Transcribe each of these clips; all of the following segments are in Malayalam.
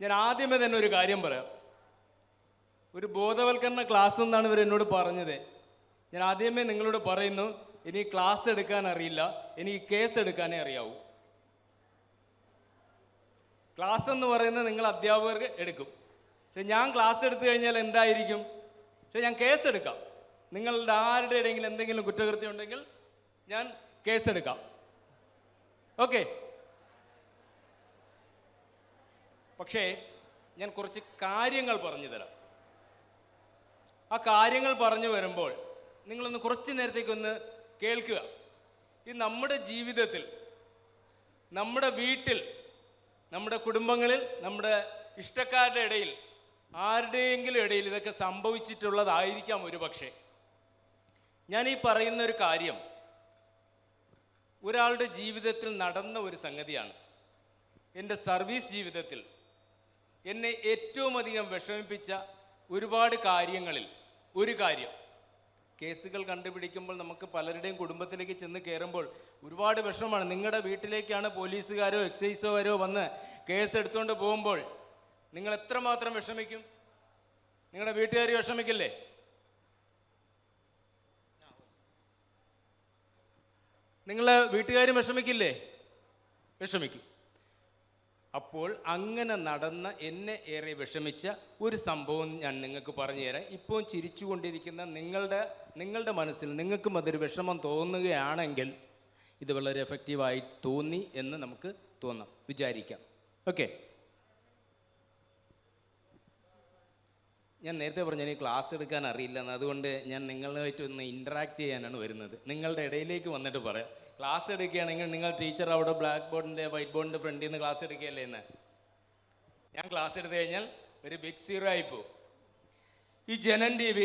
ഞാൻ ആദ്യമേ തന്നെ ഒരു കാര്യം പറയാം. ഒരു ബോധവൽക്കരണ ക്ലാസ് എന്നാണ് ഇവർ എന്നോട് പറഞ്ഞത്. ഞാൻ ആദ്യമേ നിങ്ങളോട് പറയുന്നു, ഇനി ക്ലാസ് എടുക്കാൻ അറിയില്ല, എനിക്ക് കേസ് എടുക്കാനേ അറിയാവൂ. ക്ലാസ് എന്ന് പറയുന്നത് നിങ്ങൾ അധ്യാപകർക്ക് എടുക്കും. പക്ഷെ ഞാൻ ക്ലാസ് എടുത്തു കഴിഞ്ഞാൽ എന്തായിരിക്കും? പക്ഷെ ഞാൻ കേസ് എടുക്കാം. നിങ്ങളുടെ ആരുടെ ഇടയെങ്കിലും എന്തെങ്കിലും കുറ്റകൃത്യം ഉണ്ടെങ്കിൽ ഞാൻ കേസെടുക്കാം. ഓക്കെ. പക്ഷേ ഞാൻ കുറച്ച് കാര്യങ്ങൾ പറഞ്ഞു തരാം. ആ കാര്യങ്ങൾ പറഞ്ഞു വരുമ്പോൾ നിങ്ങളൊന്ന് കുറച്ച് നേരത്തേക്കൊന്ന് കേൾക്കുക. ഈ നമ്മുടെ ജീവിതത്തിൽ, നമ്മുടെ വീട്ടിൽ, നമ്മുടെ കുടുംബങ്ങളിൽ, നമ്മുടെ ഇഷ്ടക്കാരുടെ ഇടയിൽ, ആരുടെയെങ്കിലും ഇടയിൽ ഇതൊക്കെ സംഭവിച്ചിട്ടുള്ളതായിരിക്കാം ഒരു പക്ഷേ. ഞാൻ ഈ പറയുന്ന ഒരു കാര്യം ഒരാളുടെ ജീവിതത്തിൽ നടന്ന ഒരു സംഗതിയാണ്. എൻ്റെ സർവീസ് ജീവിതത്തിൽ എന്നെ ഏറ്റവും അധികം വിഷമിപ്പിച്ച ഒരുപാട് കാര്യങ്ങളിൽ ഒരു കാര്യം, കേസുകൾ കണ്ടുപിടിക്കുമ്പോൾ നമുക്ക് പലരുടെയും കുടുംബത്തിലേക്ക് ചെന്ന് കയറുമ്പോൾ ഒരുപാട് വിഷമമാണ്. നിങ്ങളുടെ വീട്ടിലേക്കാണ് പോലീസുകാരോ എക്സൈസുകാരോ വന്ന് കേസ് എടുത്തുകൊണ്ട് പോകുമ്പോൾ നിങ്ങൾ എത്രമാത്രം വിഷമിക്കും? നിങ്ങളുടെ വീട്ടുകാർ വിഷമിക്കില്ലേ? നിങ്ങളെ വീട്ടുകാരും വിഷമിക്കില്ലേ? വിഷമിക്കും. അപ്പോൾ അങ്ങനെ നടന്ന, എന്നെ ഏറെ വിഷമിച്ച ഒരു സംഭവം ഞാൻ നിങ്ങൾക്ക് പറഞ്ഞു തരാം. ഇപ്പോൾ ചിരിച്ചുകൊണ്ടിരിക്കുന്ന നിങ്ങളുടെ മനസ്സിൽ നിങ്ങൾക്കും അതൊരു വിഷമം തോന്നുകയാണെങ്കിൽ ഇത് വളരെ എഫക്റ്റീവായി തോന്നി എന്ന് നമുക്ക് വിചാരിക്കാം. ഓക്കെ. ഞാൻ നേരത്തെ പറഞ്ഞു എനിക്ക് ക്ലാസ് എടുക്കാൻ അറിയില്ലെന്ന്. അതുകൊണ്ട് ഞാൻ നിങ്ങളുമായിട്ട് ഒന്ന് ഇൻറ്ററാക്ട് ചെയ്യാനാണ് വരുന്നത്. നിങ്ങളുടെ ഇടയിലേക്ക് വന്നിട്ട് പറയാം. ക്ലാസ് എടുക്കുകയാണെങ്കിൽ നിങ്ങൾ ടീച്ചർ അവിടെ ബ്ലാക്ക് ബോർഡിൻ്റെ വൈറ്റ് ബോർഡിൻ്റെ ഫ്രണ്ടിൽ നിന്ന് ക്ലാസ് എടുക്കുകയല്ലേ എന്ന്. ഞാൻ ക്ലാസ് എടുത്തു കഴിഞ്ഞാൽ ഒരു ബിഗ് സീറോ ആയിപ്പോവും. ഈ ജനൻ TV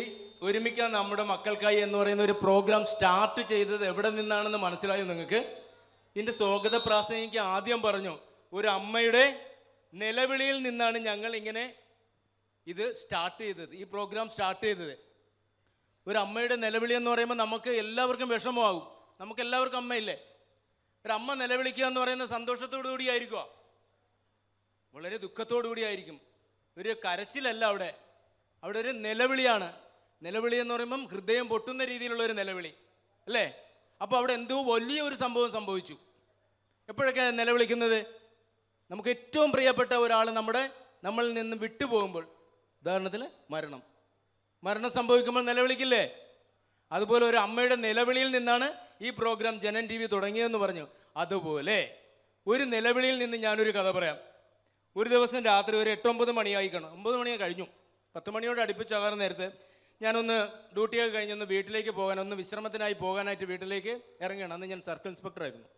ഒരുമിക്കാൻ നമ്മുടെ മക്കൾക്കായി എന്ന് പറയുന്ന ഒരു പ്രോഗ്രാം സ്റ്റാർട്ട് ചെയ്തത് എവിടെ നിന്നാണെന്ന് മനസ്സിലായോ നിങ്ങൾക്ക്? ഇതിൻ്റെ സ്വാഗത പ്രാസംഗിക്ക് ആദ്യം പറഞ്ഞു, ഒരു അമ്മയുടെ നിലവിളിയിൽ നിന്നാണ് ഞങ്ങൾ ഇങ്ങനെ ഇത് സ്റ്റാർട്ട് ചെയ്തത്, ഈ പ്രോഗ്രാം സ്റ്റാർട്ട് ചെയ്തത്. ഒരു അമ്മയുടെ നിലവിളി എന്ന് പറയുമ്പോൾ നമുക്ക് എല്ലാവർക്കും വിഷമമാകും. നമുക്ക് എല്ലാവർക്കും അമ്മയില്ലേ? ഒരു അമ്മ നിലവിളിക്കുക എന്ന് പറയുന്നത് സന്തോഷത്തോടു കൂടിയായിരിക്കുക, വളരെ ദുഃഖത്തോടു കൂടിയായിരിക്കും. ഒരു കരച്ചിലല്ല അവിടെ ഒരു നിലവിളിയാണ്. നിലവിളി എന്ന് പറയുമ്പം ഹൃദയം പൊട്ടുന്ന രീതിയിലുള്ള ഒരു നിലവിളി അല്ലേ? അപ്പോൾ അവിടെ എന്തോ വലിയൊരു സംഭവം സംഭവിച്ചു. എപ്പോഴൊക്കെയാണ് നിലവിളിക്കുന്നത്? നമുക്ക് ഏറ്റവും പ്രിയപ്പെട്ട ഒരാൾ നമ്മളിൽ നിന്ന് വിട്ടുപോകുമ്പോൾ, ഉദാഹരണത്തിന് മരണം സംഭവിക്കുമ്പോൾ നിലവിളിക്കില്ലേ? അതുപോലെ ഒരു അമ്മയുടെ നിലവിളിയിൽ നിന്നാണ് ഈ പ്രോഗ്രാം ജനൻ TV തുടങ്ങിയതെന്ന് പറഞ്ഞു. അതുപോലെ ഒരു നിലവിളിയിൽ നിന്ന് ഞാനൊരു കഥ പറയാം. ഒരു ദിവസം രാത്രി ഒരു 8-9 മണിയായി കാണും. 9 മണിയെ കഴിഞ്ഞു. 10 മണിയോട് അടുപ്പിച്ചാകാറുന്ന നേരത്ത് ഞാനൊന്ന് ഡ്യൂട്ടിയൊക്കെ കഴിഞ്ഞൊന്ന് വീട്ടിലേക്ക് ഒന്ന് വിശ്രമത്തിനായി പോകാനായിട്ട് വീട്ടിലേക്ക് ഇറങ്ങുകയാണ്. അന്ന് ഞാൻ സർക്കിൾ ഇൻസ്പെക്ടറായിരുന്നു.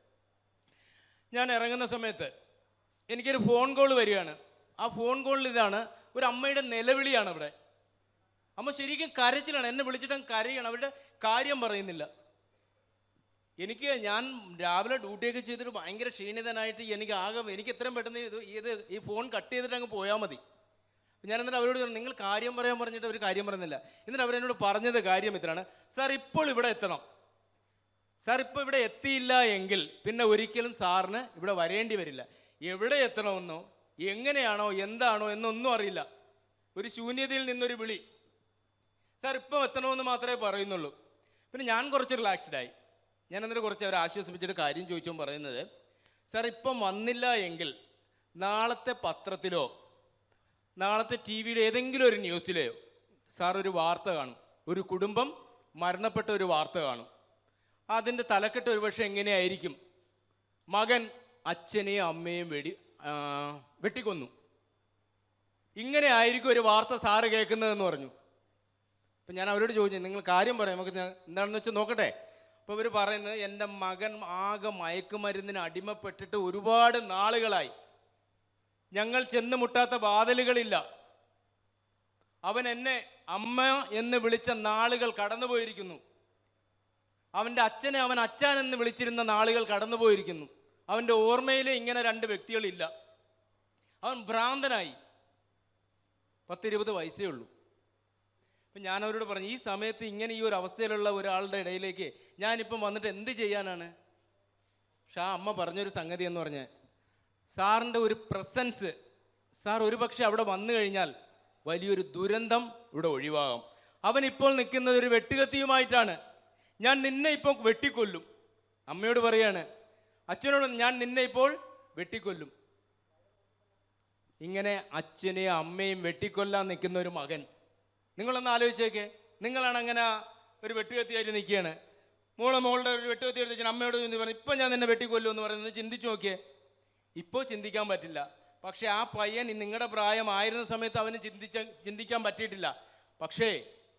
ഞാൻ ഇറങ്ങുന്ന സമയത്ത് എനിക്കൊരു ഫോൺ കോൾ വരികയാണ്. ആ ഫോൺ കോളിൽ ഇതാണ്, ഒരു അമ്മയുടെ നിലവിളിയാണ്. അവിടെ അമ്മ ശരിക്കും കരച്ചിലാണ്. എന്നെ വിളിച്ചിട്ടും കരയാണ്. അവരുടെ കാര്യം പറയുന്നില്ല. ഞാൻ രാവിലെ ഡ്യൂട്ടിയൊക്കെ ചെയ്തിട്ട് ഭയങ്കര ക്ഷീണിതനായിട്ട് എനിക്ക് എത്രയും പെട്ടെന്ന് ഈ ഫോൺ കട്ട് ചെയ്തിട്ട് അങ്ങ് പോയാൽ മതി. ഞാൻ എന്നിട്ട് അവരോട് പറഞ്ഞു, നിങ്ങൾ കാര്യം പറയാൻ പറഞ്ഞിട്ട് അവർ കാര്യം പറയുന്നില്ല. എന്നിട്ട് അവരെന്നോട് പറഞ്ഞത് കാര്യം ഇത്രയാണ്, സാർ ഇപ്പോൾ ഇവിടെ എത്തണം. സാർ ഇപ്പോൾ ഇവിടെ എത്തിയില്ല എങ്കിൽ പിന്നെ ഒരിക്കലും സാറിന് ഇവിടെ വരേണ്ടി വരില്ല. എവിടെ എത്തണമെന്നോ എങ്ങനെയാണോ എന്താണോ എന്നൊന്നും അറിയില്ല. ഒരു ശൂന്യതയിൽ നിന്നൊരു വിളി. സാർ ഇപ്പം എത്തണമെന്ന് മാത്രമേ പറയുന്നുള്ളൂ. പിന്നെ ഞാൻ കുറച്ച് റിലാക്സ്ഡായി. ഞാൻ എന്നിട്ട് കുറച്ച് അവരെ ആശ്വസിപ്പിച്ചിട്ട് കാര്യം ചോദിച്ചോ പറയുന്നത്, സാർ ഇപ്പം വന്നില്ല എങ്കിൽ നാളത്തെ പത്രത്തിലോ നാളത്തെ TV-യിലോ ഏതെങ്കിലും ഒരു ന്യൂസിലെയോ സാർ ഒരു വാർത്ത കാണും. ഒരു കുടുംബം മരണപ്പെട്ട ഒരു വാർത്ത കാണും. അതിൻ്റെ തലക്കെട്ട് ഒരുപക്ഷെ എങ്ങനെയായിരിക്കും? മകൻ അച്ഛനെയും അമ്മയും വെട്ടിക്കൊന്നു. ഇങ്ങനെ ആയിരിക്കും ഒരു വാർത്ത സാറ് കേൾക്കുന്നതെന്ന് പറഞ്ഞു. അപ്പം ഞാൻ അവരോട് ചോദിച്ചു, നിങ്ങൾ കാര്യം പറയാം, നമുക്ക് എന്താണെന്ന് വെച്ചാൽ നോക്കട്ടെ. അപ്പോൾ അവർ പറയുന്നത്, എൻ്റെ മകൻ ആകെ മയക്കുമരുന്നിന് അടിമപ്പെട്ടിട്ട് ഒരുപാട് നാളുകളായി. ഞങ്ങൾ ചെന്ന് മുട്ടാത്ത വാതിലുകളില്ല. അവൻ എന്നെ അമ്മ എന്ന് വിളിച്ച നാളുകൾ കടന്നുപോയിരിക്കുന്നു. അവൻ്റെ അച്ഛനെ അവൻ അച്ഛൻ എന്ന് വിളിച്ചിരുന്ന നാളുകൾ കടന്നുപോയിരിക്കുന്നു. അവൻ്റെ ഓർമ്മയിലെ ഇങ്ങനെ 2 വ്യക്തികളില്ല. അവൻ ഭ്രാന്തനായി. 10-20 വയസ്സേ ഉള്ളൂ. അപ്പം ഞാൻ അവരോട് പറഞ്ഞു, ഈ സമയത്ത് ഇങ്ങനെ ഈ ഒരു അവസ്ഥയിലുള്ള ഒരാളുടെ ഇടയിലേക്ക് ഞാനിപ്പം വന്നിട്ട് എന്ത് ചെയ്യാനാണ്? പക്ഷെ ആ അമ്മ പറഞ്ഞൊരു സംഗതി എന്ന് പറഞ്ഞാൽ, സാറിൻ്റെ ഒരു പ്രസൻസ് സാർ ഒരു പക്ഷെ അവിടെ വന്നു കഴിഞ്ഞാൽ വലിയൊരു ദുരന്തം ഇവിടെ ഒഴിവാകും. അവൻ ഇപ്പോൾ നിൽക്കുന്നത് ഒരു വെട്ടുകത്തിയുമായിട്ടാണ്. ഞാൻ നിന്നെ ഇപ്പോൾ വെട്ടിക്കൊല്ലും. അമ്മയോട് പറയാണ്, അച്ഛനോട് ഞാൻ നിന്നെ ഇപ്പോൾ വെട്ടിക്കൊല്ലും. ഇങ്ങനെ അച്ഛനെയും അമ്മയും വെട്ടിക്കൊല്ലാൻ നിൽക്കുന്ന ഒരു മകൻ. നിങ്ങളൊന്ന് ആലോചിച്ചേക്കെ, നിങ്ങളാണ് അങ്ങനെ ഒരു വെട്ടുകത്തിയായിട്ട് നിൽക്കുകയാണ്. മോളുടെ ഒരു വെട്ടുകത്തി എടുത്ത് അമ്മയോട് പറഞ്ഞു ഇപ്പം ഞാൻ നിന്നെ വെട്ടിക്കൊല്ലും എന്ന് പറയുന്നത് ചിന്തിച്ചു നോക്കിയേ. ഇപ്പോൾ ചിന്തിക്കാൻ പറ്റില്ല. പക്ഷേ ആ പയ്യൻ നിങ്ങളുടെ പ്രായമായിരുന്ന സമയത്ത് അവന് ചിന്തിക്കാൻ പറ്റിയിട്ടില്ല. പക്ഷേ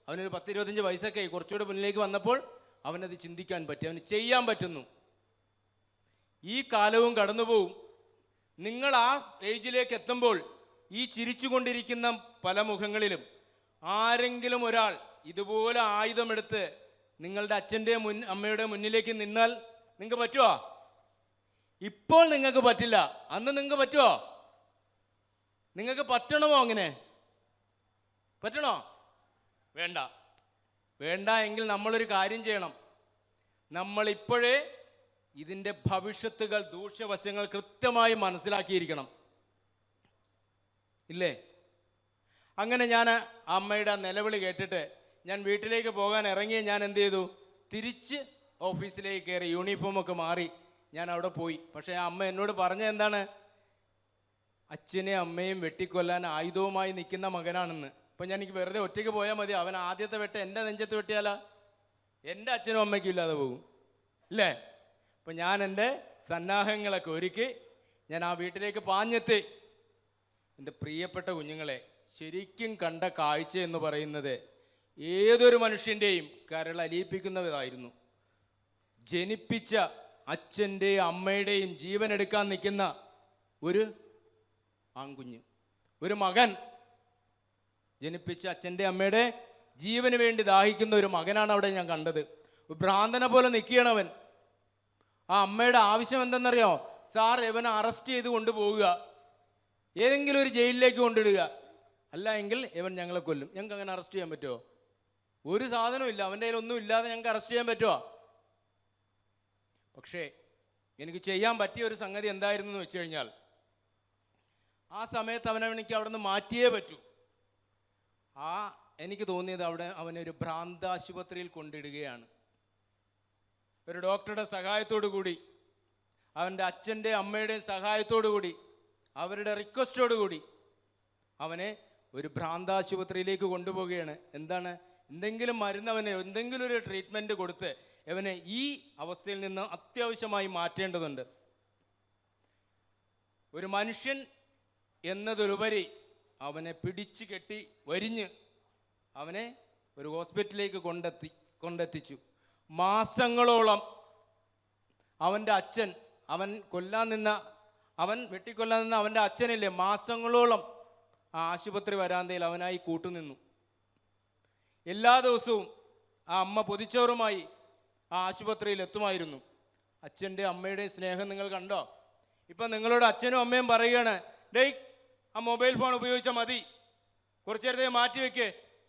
അവനൊരു 10-25 വയസ്സൊക്കെ കുറച്ചുകൂടെ മുന്നിലേക്ക് വന്നപ്പോൾ അവനത് ചിന്തിക്കാൻ പറ്റി, അവന് ചെയ്യാൻ പറ്റുന്നു. ഈ കാലവും കടന്നുപോകും. നിങ്ങൾ ആ ഏജിലേക്ക് എത്തുമ്പോൾ ഈ ചിരിച്ചുകൊണ്ടിരിക്കുന്ന പല മുഖങ്ങളിലും ആരെങ്കിലും ഒരാൾ ഇതുപോലെ ആയുധമെടുത്ത് നിങ്ങളുടെ അച്ഛൻ്റെ അമ്മയുടെ മുന്നിലേക്ക് നിന്നാൽ നിങ്ങൾക്ക് പറ്റുമോ? ഇപ്പോൾ നിങ്ങൾക്ക് പറ്റില്ല, അന്ന് നിങ്ങൾക്ക് പറ്റുമോ? നിങ്ങൾക്ക് പറ്റണമോ? അങ്ങനെ പറ്റണോ? വേണ്ട. വേണ്ട എങ്കിൽ നമ്മളൊരു കാര്യം ചെയ്യണം. നമ്മളിപ്പോഴേ ഇതിൻ്റെ ഭവിഷ്യത്തുകൾ, ദൂഷ്യവശങ്ങൾ കൃത്യമായി മനസ്സിലാക്കിയിരിക്കണം, ഇല്ലേ? അങ്ങനെ ഞാൻ അമ്മയുടെ നിലവിളി കേട്ടിട്ട് ഞാൻ വീട്ടിലേക്ക് പോകാൻ ഇറങ്ങിയ ഞാൻ എന്ത് ചെയ്തു? തിരിച്ച് ഓഫീസിലേക്ക് കയറി യൂണിഫോമൊക്കെ മാറി ഞാൻ അവിടെ പോയി. പക്ഷേ ആ അമ്മ എന്നോട് പറഞ്ഞ എന്താണ്? അച്ഛനെയും അമ്മയും വെട്ടിക്കൊല്ലാൻ ആയുധവുമായി നിൽക്കുന്ന മകനാണെന്ന്. അപ്പം ഞാൻ എനിക്ക് വെറുതെ ഒറ്റയ്ക്ക് പോയാൽ മതി, അവൻ ആദ്യത്തെ വെട്ട് എൻ്റെ നെഞ്ചത്ത് വെട്ടിയാലാ എൻ്റെ അച്ഛനും അമ്മയ്ക്കും ഇല്ലാതെ പോകും, ഇല്ലേ? അപ്പം ഞാൻ എൻ്റെ സന്നാഹങ്ങളൊക്കെ ഒരുക്കി ഞാൻ ആ വീട്ടിലേക്ക് പാഞ്ഞെത്തി. എൻ്റെ പ്രിയപ്പെട്ട കുഞ്ഞുങ്ങളെ, ശരിക്കും കണ്ട കാഴ്ച എന്ന് പറയുന്നത് ഏതൊരു മനുഷ്യൻ്റെയും കരളലിയിപ്പിക്കുന്നതായിരുന്നു. ജനിപ്പിച്ച അച്ഛൻ്റെയും അമ്മയുടെയും ജീവൻ എടുക്കാൻ നിൽക്കുന്ന ഒരു ആൺകുഞ്ഞ്, ഒരു മകൻ. ജനിപ്പിച്ച അച്ഛൻ്റെ അമ്മയുടെ ജീവന് വേണ്ടി ദാഹിക്കുന്ന ഒരു മകനാണ് അവിടെ ഞാൻ കണ്ടത്. ഭ്രാന്തനെ പോലെ നിൽക്കുകയാണവൻ. ആ അമ്മയുടെ ആവശ്യം എന്തെന്നറിയോ? സാർ ഇവനെ അറസ്റ്റ് ചെയ്ത് കൊണ്ടുപോവുക, ഏതെങ്കിലും ഒരു ജയിലിലേക്ക് കൊണ്ടിടുക, അല്ല എങ്കിൽ ഇവൻ ഞങ്ങളെ കൊല്ലും. ഞങ്ങൾക്ക് അങ്ങനെ അറസ്റ്റ് ചെയ്യാൻ പറ്റുമോ? ഒരു സാധനവും ഇല്ല, അവൻ്റെ കയ്യിൽ ഒന്നും ഇല്ലാതെ ഞങ്ങൾക്ക് അറസ്റ്റ് ചെയ്യാൻ പറ്റുമോ? പക്ഷേ എനിക്ക് ചെയ്യാൻ പറ്റിയ ഒരു സംഗതി എന്തായിരുന്നു എന്ന് വെച്ച് കഴിഞ്ഞാൽ, ആ സമയത്ത് എനിക്ക് അവിടെ നിന്ന് മാറ്റിയേ പറ്റൂ. എനിക്ക് തോന്നിയത് അവിടെ അവനൊരു ഭ്രാന്താശുപത്രിയിൽ കൊണ്ടിടുകയാണ്. ഒരു ഡോക്ടറുടെ സഹായത്തോടു കൂടി, അവൻ്റെ അച്ഛൻ്റെ അമ്മയുടെയും സഹായത്തോടു കൂടി, അവരുടെ റിക്വസ്റ്റോടു കൂടി അവനെ ഒരു ഭ്രാന്താശുപത്രിയിലേക്ക് കൊണ്ടുപോവുകയാണ്. എന്താണ്? എന്തെങ്കിലും മരുന്ന്, അവന് എന്തെങ്കിലും ഒരു ട്രീറ്റ്മെൻറ്റ് കൊടുത്ത് അവനെ ഈ അവസ്ഥയിൽ നിന്ന് അത്യാവശ്യമായി മാറ്റേണ്ടതുണ്ട്. ഒരു മനുഷ്യൻ എന്നതിലുപരി അവനെ പിടിച്ചു കെട്ടി വരിഞ്ഞ് അവനെ ഒരു ഹോസ്പിറ്റലിലേക്ക് കൊണ്ടെത്തിച്ചു. മാസങ്ങളോളം അവൻ്റെ അച്ഛൻ, അവൻ വെട്ടിക്കൊല്ലാൻ നിന്ന അവൻ്റെ അച്ഛനില്ലേ, മാസങ്ങളോളം ആ ആശുപത്രി വരാന്തയിൽ അവനായി കൂട്ടുനിന്നു. എല്ലാ ദിവസവും ആ അമ്മ പൊതിച്ചോറുമായി ആ ആശുപത്രിയിൽ എത്തുമായിരുന്നു. അച്ഛൻ്റെ അമ്മയുടെയും സ്നേഹം നിങ്ങൾ കണ്ടോ? ഇപ്പം നിങ്ങളോട് അച്ഛനും അമ്മയും പറയുകയാണ്, ഡേയ് ആ മൊബൈൽ ഫോൺ ഉപയോഗിച്ചാൽ മതി, കുറച്ചു നേരത്തേക്ക് മാറ്റി വെക്കേ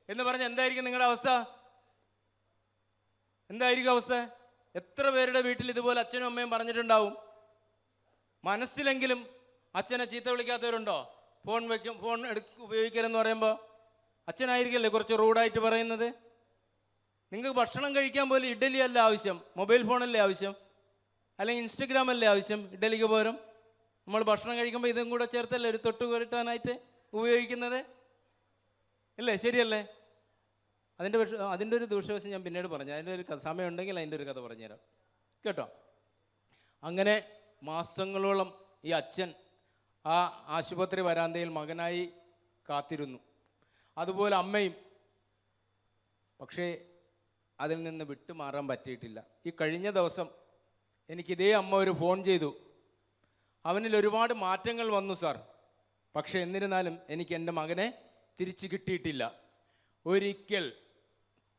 എന്ന് പറഞ്ഞ് എന്തായിരിക്കും നിങ്ങളുടെ അവസ്ഥ? എന്തായിരിക്കും അവസ്ഥ? എത്ര പേരുടെ വീട്ടിൽ ഇതുപോലെ അച്ഛനും അമ്മയും പറഞ്ഞിട്ടുണ്ടാവും? മനസ്സിലെങ്കിലും അച്ഛനെ ചീത്ത വിളിക്കാത്തവരുണ്ടോ? ഫോൺ ഉപയോഗിക്കരുതെന്ന് പറയുമ്പോൾ അച്ഛനായിരിക്കല്ലേ കുറച്ച് റൂഡായിട്ട് പറയുന്നത്. നിങ്ങൾക്ക് ഭക്ഷണം കഴിക്കാൻ പോലും ഇഡ്ഡലി അല്ല ആവശ്യം, മൊബൈൽ ഫോണല്ലേ ആവശ്യം, അല്ലെങ്കിൽ ഇൻസ്റ്റഗ്രാം അല്ലേ ആവശ്യം ഇഡ്ഡലിക്ക് പകരം? നമ്മൾ ഭക്ഷണം കഴിക്കുമ്പോൾ ഇതും കൂടെ ചേർത്തല്ലേ ഒരു തൊട്ട് കുരട്ടാനായിട്ട് ഉപയോഗിക്കുന്നത്, ഇല്ലേ? ശരിയല്ലേ? അതിൻ്റെ ഒരു ദൂഷ്യവശം ഞാൻ പിന്നീട് പറഞ്ഞു. അതിൻ്റെ ഒരു സമയം ഉണ്ടെങ്കിൽ അതിൻ്റെ ഒരു കഥ പറഞ്ഞുതരാം കേട്ടോ. അങ്ങനെ മാസങ്ങളോളം ഈ അച്ഛൻ ആ ആശുപത്രി വരാന്തയിൽ മകനായി കാത്തിരുന്നു. അതുപോലെ അമ്മയും. പക്ഷേ അതിൽ നിന്ന് വിട്ടുമാറാൻ പറ്റിയിട്ടില്ല. ഈ കഴിഞ്ഞ ദിവസം എനിക്കിതേ അമ്മ ഒരു ഫോൺ ചെയ്തു. അവനിൽ ഒരുപാട് മാറ്റങ്ങൾ വന്നു സാർ, പക്ഷേ എന്നിരുന്നാലും എനിക്ക് എൻ്റെ മകനെ തിരിച്ചു കിട്ടിയിട്ടില്ല.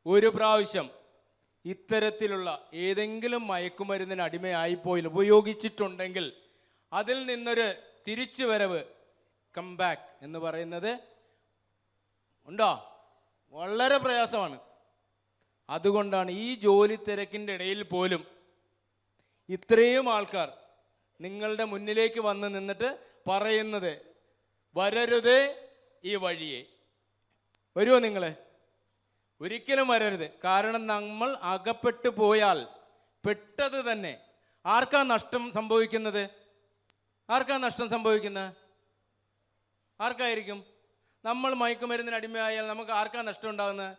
ഒരു പ്രാവശ്യം ഇത്തരത്തിലുള്ള ഏതെങ്കിലും മയക്കുമരുന്നിന് അടിമയായിപ്പോയി ഉപയോഗിച്ചിട്ടുണ്ടെങ്കിൽ അതിൽ നിന്നൊരു തിരിച്ചു വരവ്, കംബാക്ക് എന്ന് പറയുന്നത് ഉണ്ടോ? വളരെ പ്രയാസമാണ്. അതുകൊണ്ടാണ് ഈ ജോലി തിരക്കിൻ്റെ ഇടയിൽ പോലും ഇത്രയും ആൾക്കാർ നിങ്ങളുടെ മുന്നിലേക്ക് വന്ന് നിന്നിട്ട് പറയുന്നത്, വരരുത് ഈ വഴിയെ. വരുമോ നിങ്ങൾ? ഒരിക്കലും വരരുത്. കാരണം നമ്മൾ അകപ്പെട്ടു പോയാൽ പെട്ടത് തന്നെ ആർക്കാ നഷ്ടം സംഭവിക്കുന്നത്? ആർക്കാ നഷ്ടം സംഭവിക്കുന്നത്? ആർക്കായിരിക്കും? നമ്മൾ മയക്കുമരുന്നിന് അടിമയായാൽ നമുക്ക് ആർക്കാ നഷ്ടം ഉണ്ടാകുന്നത്?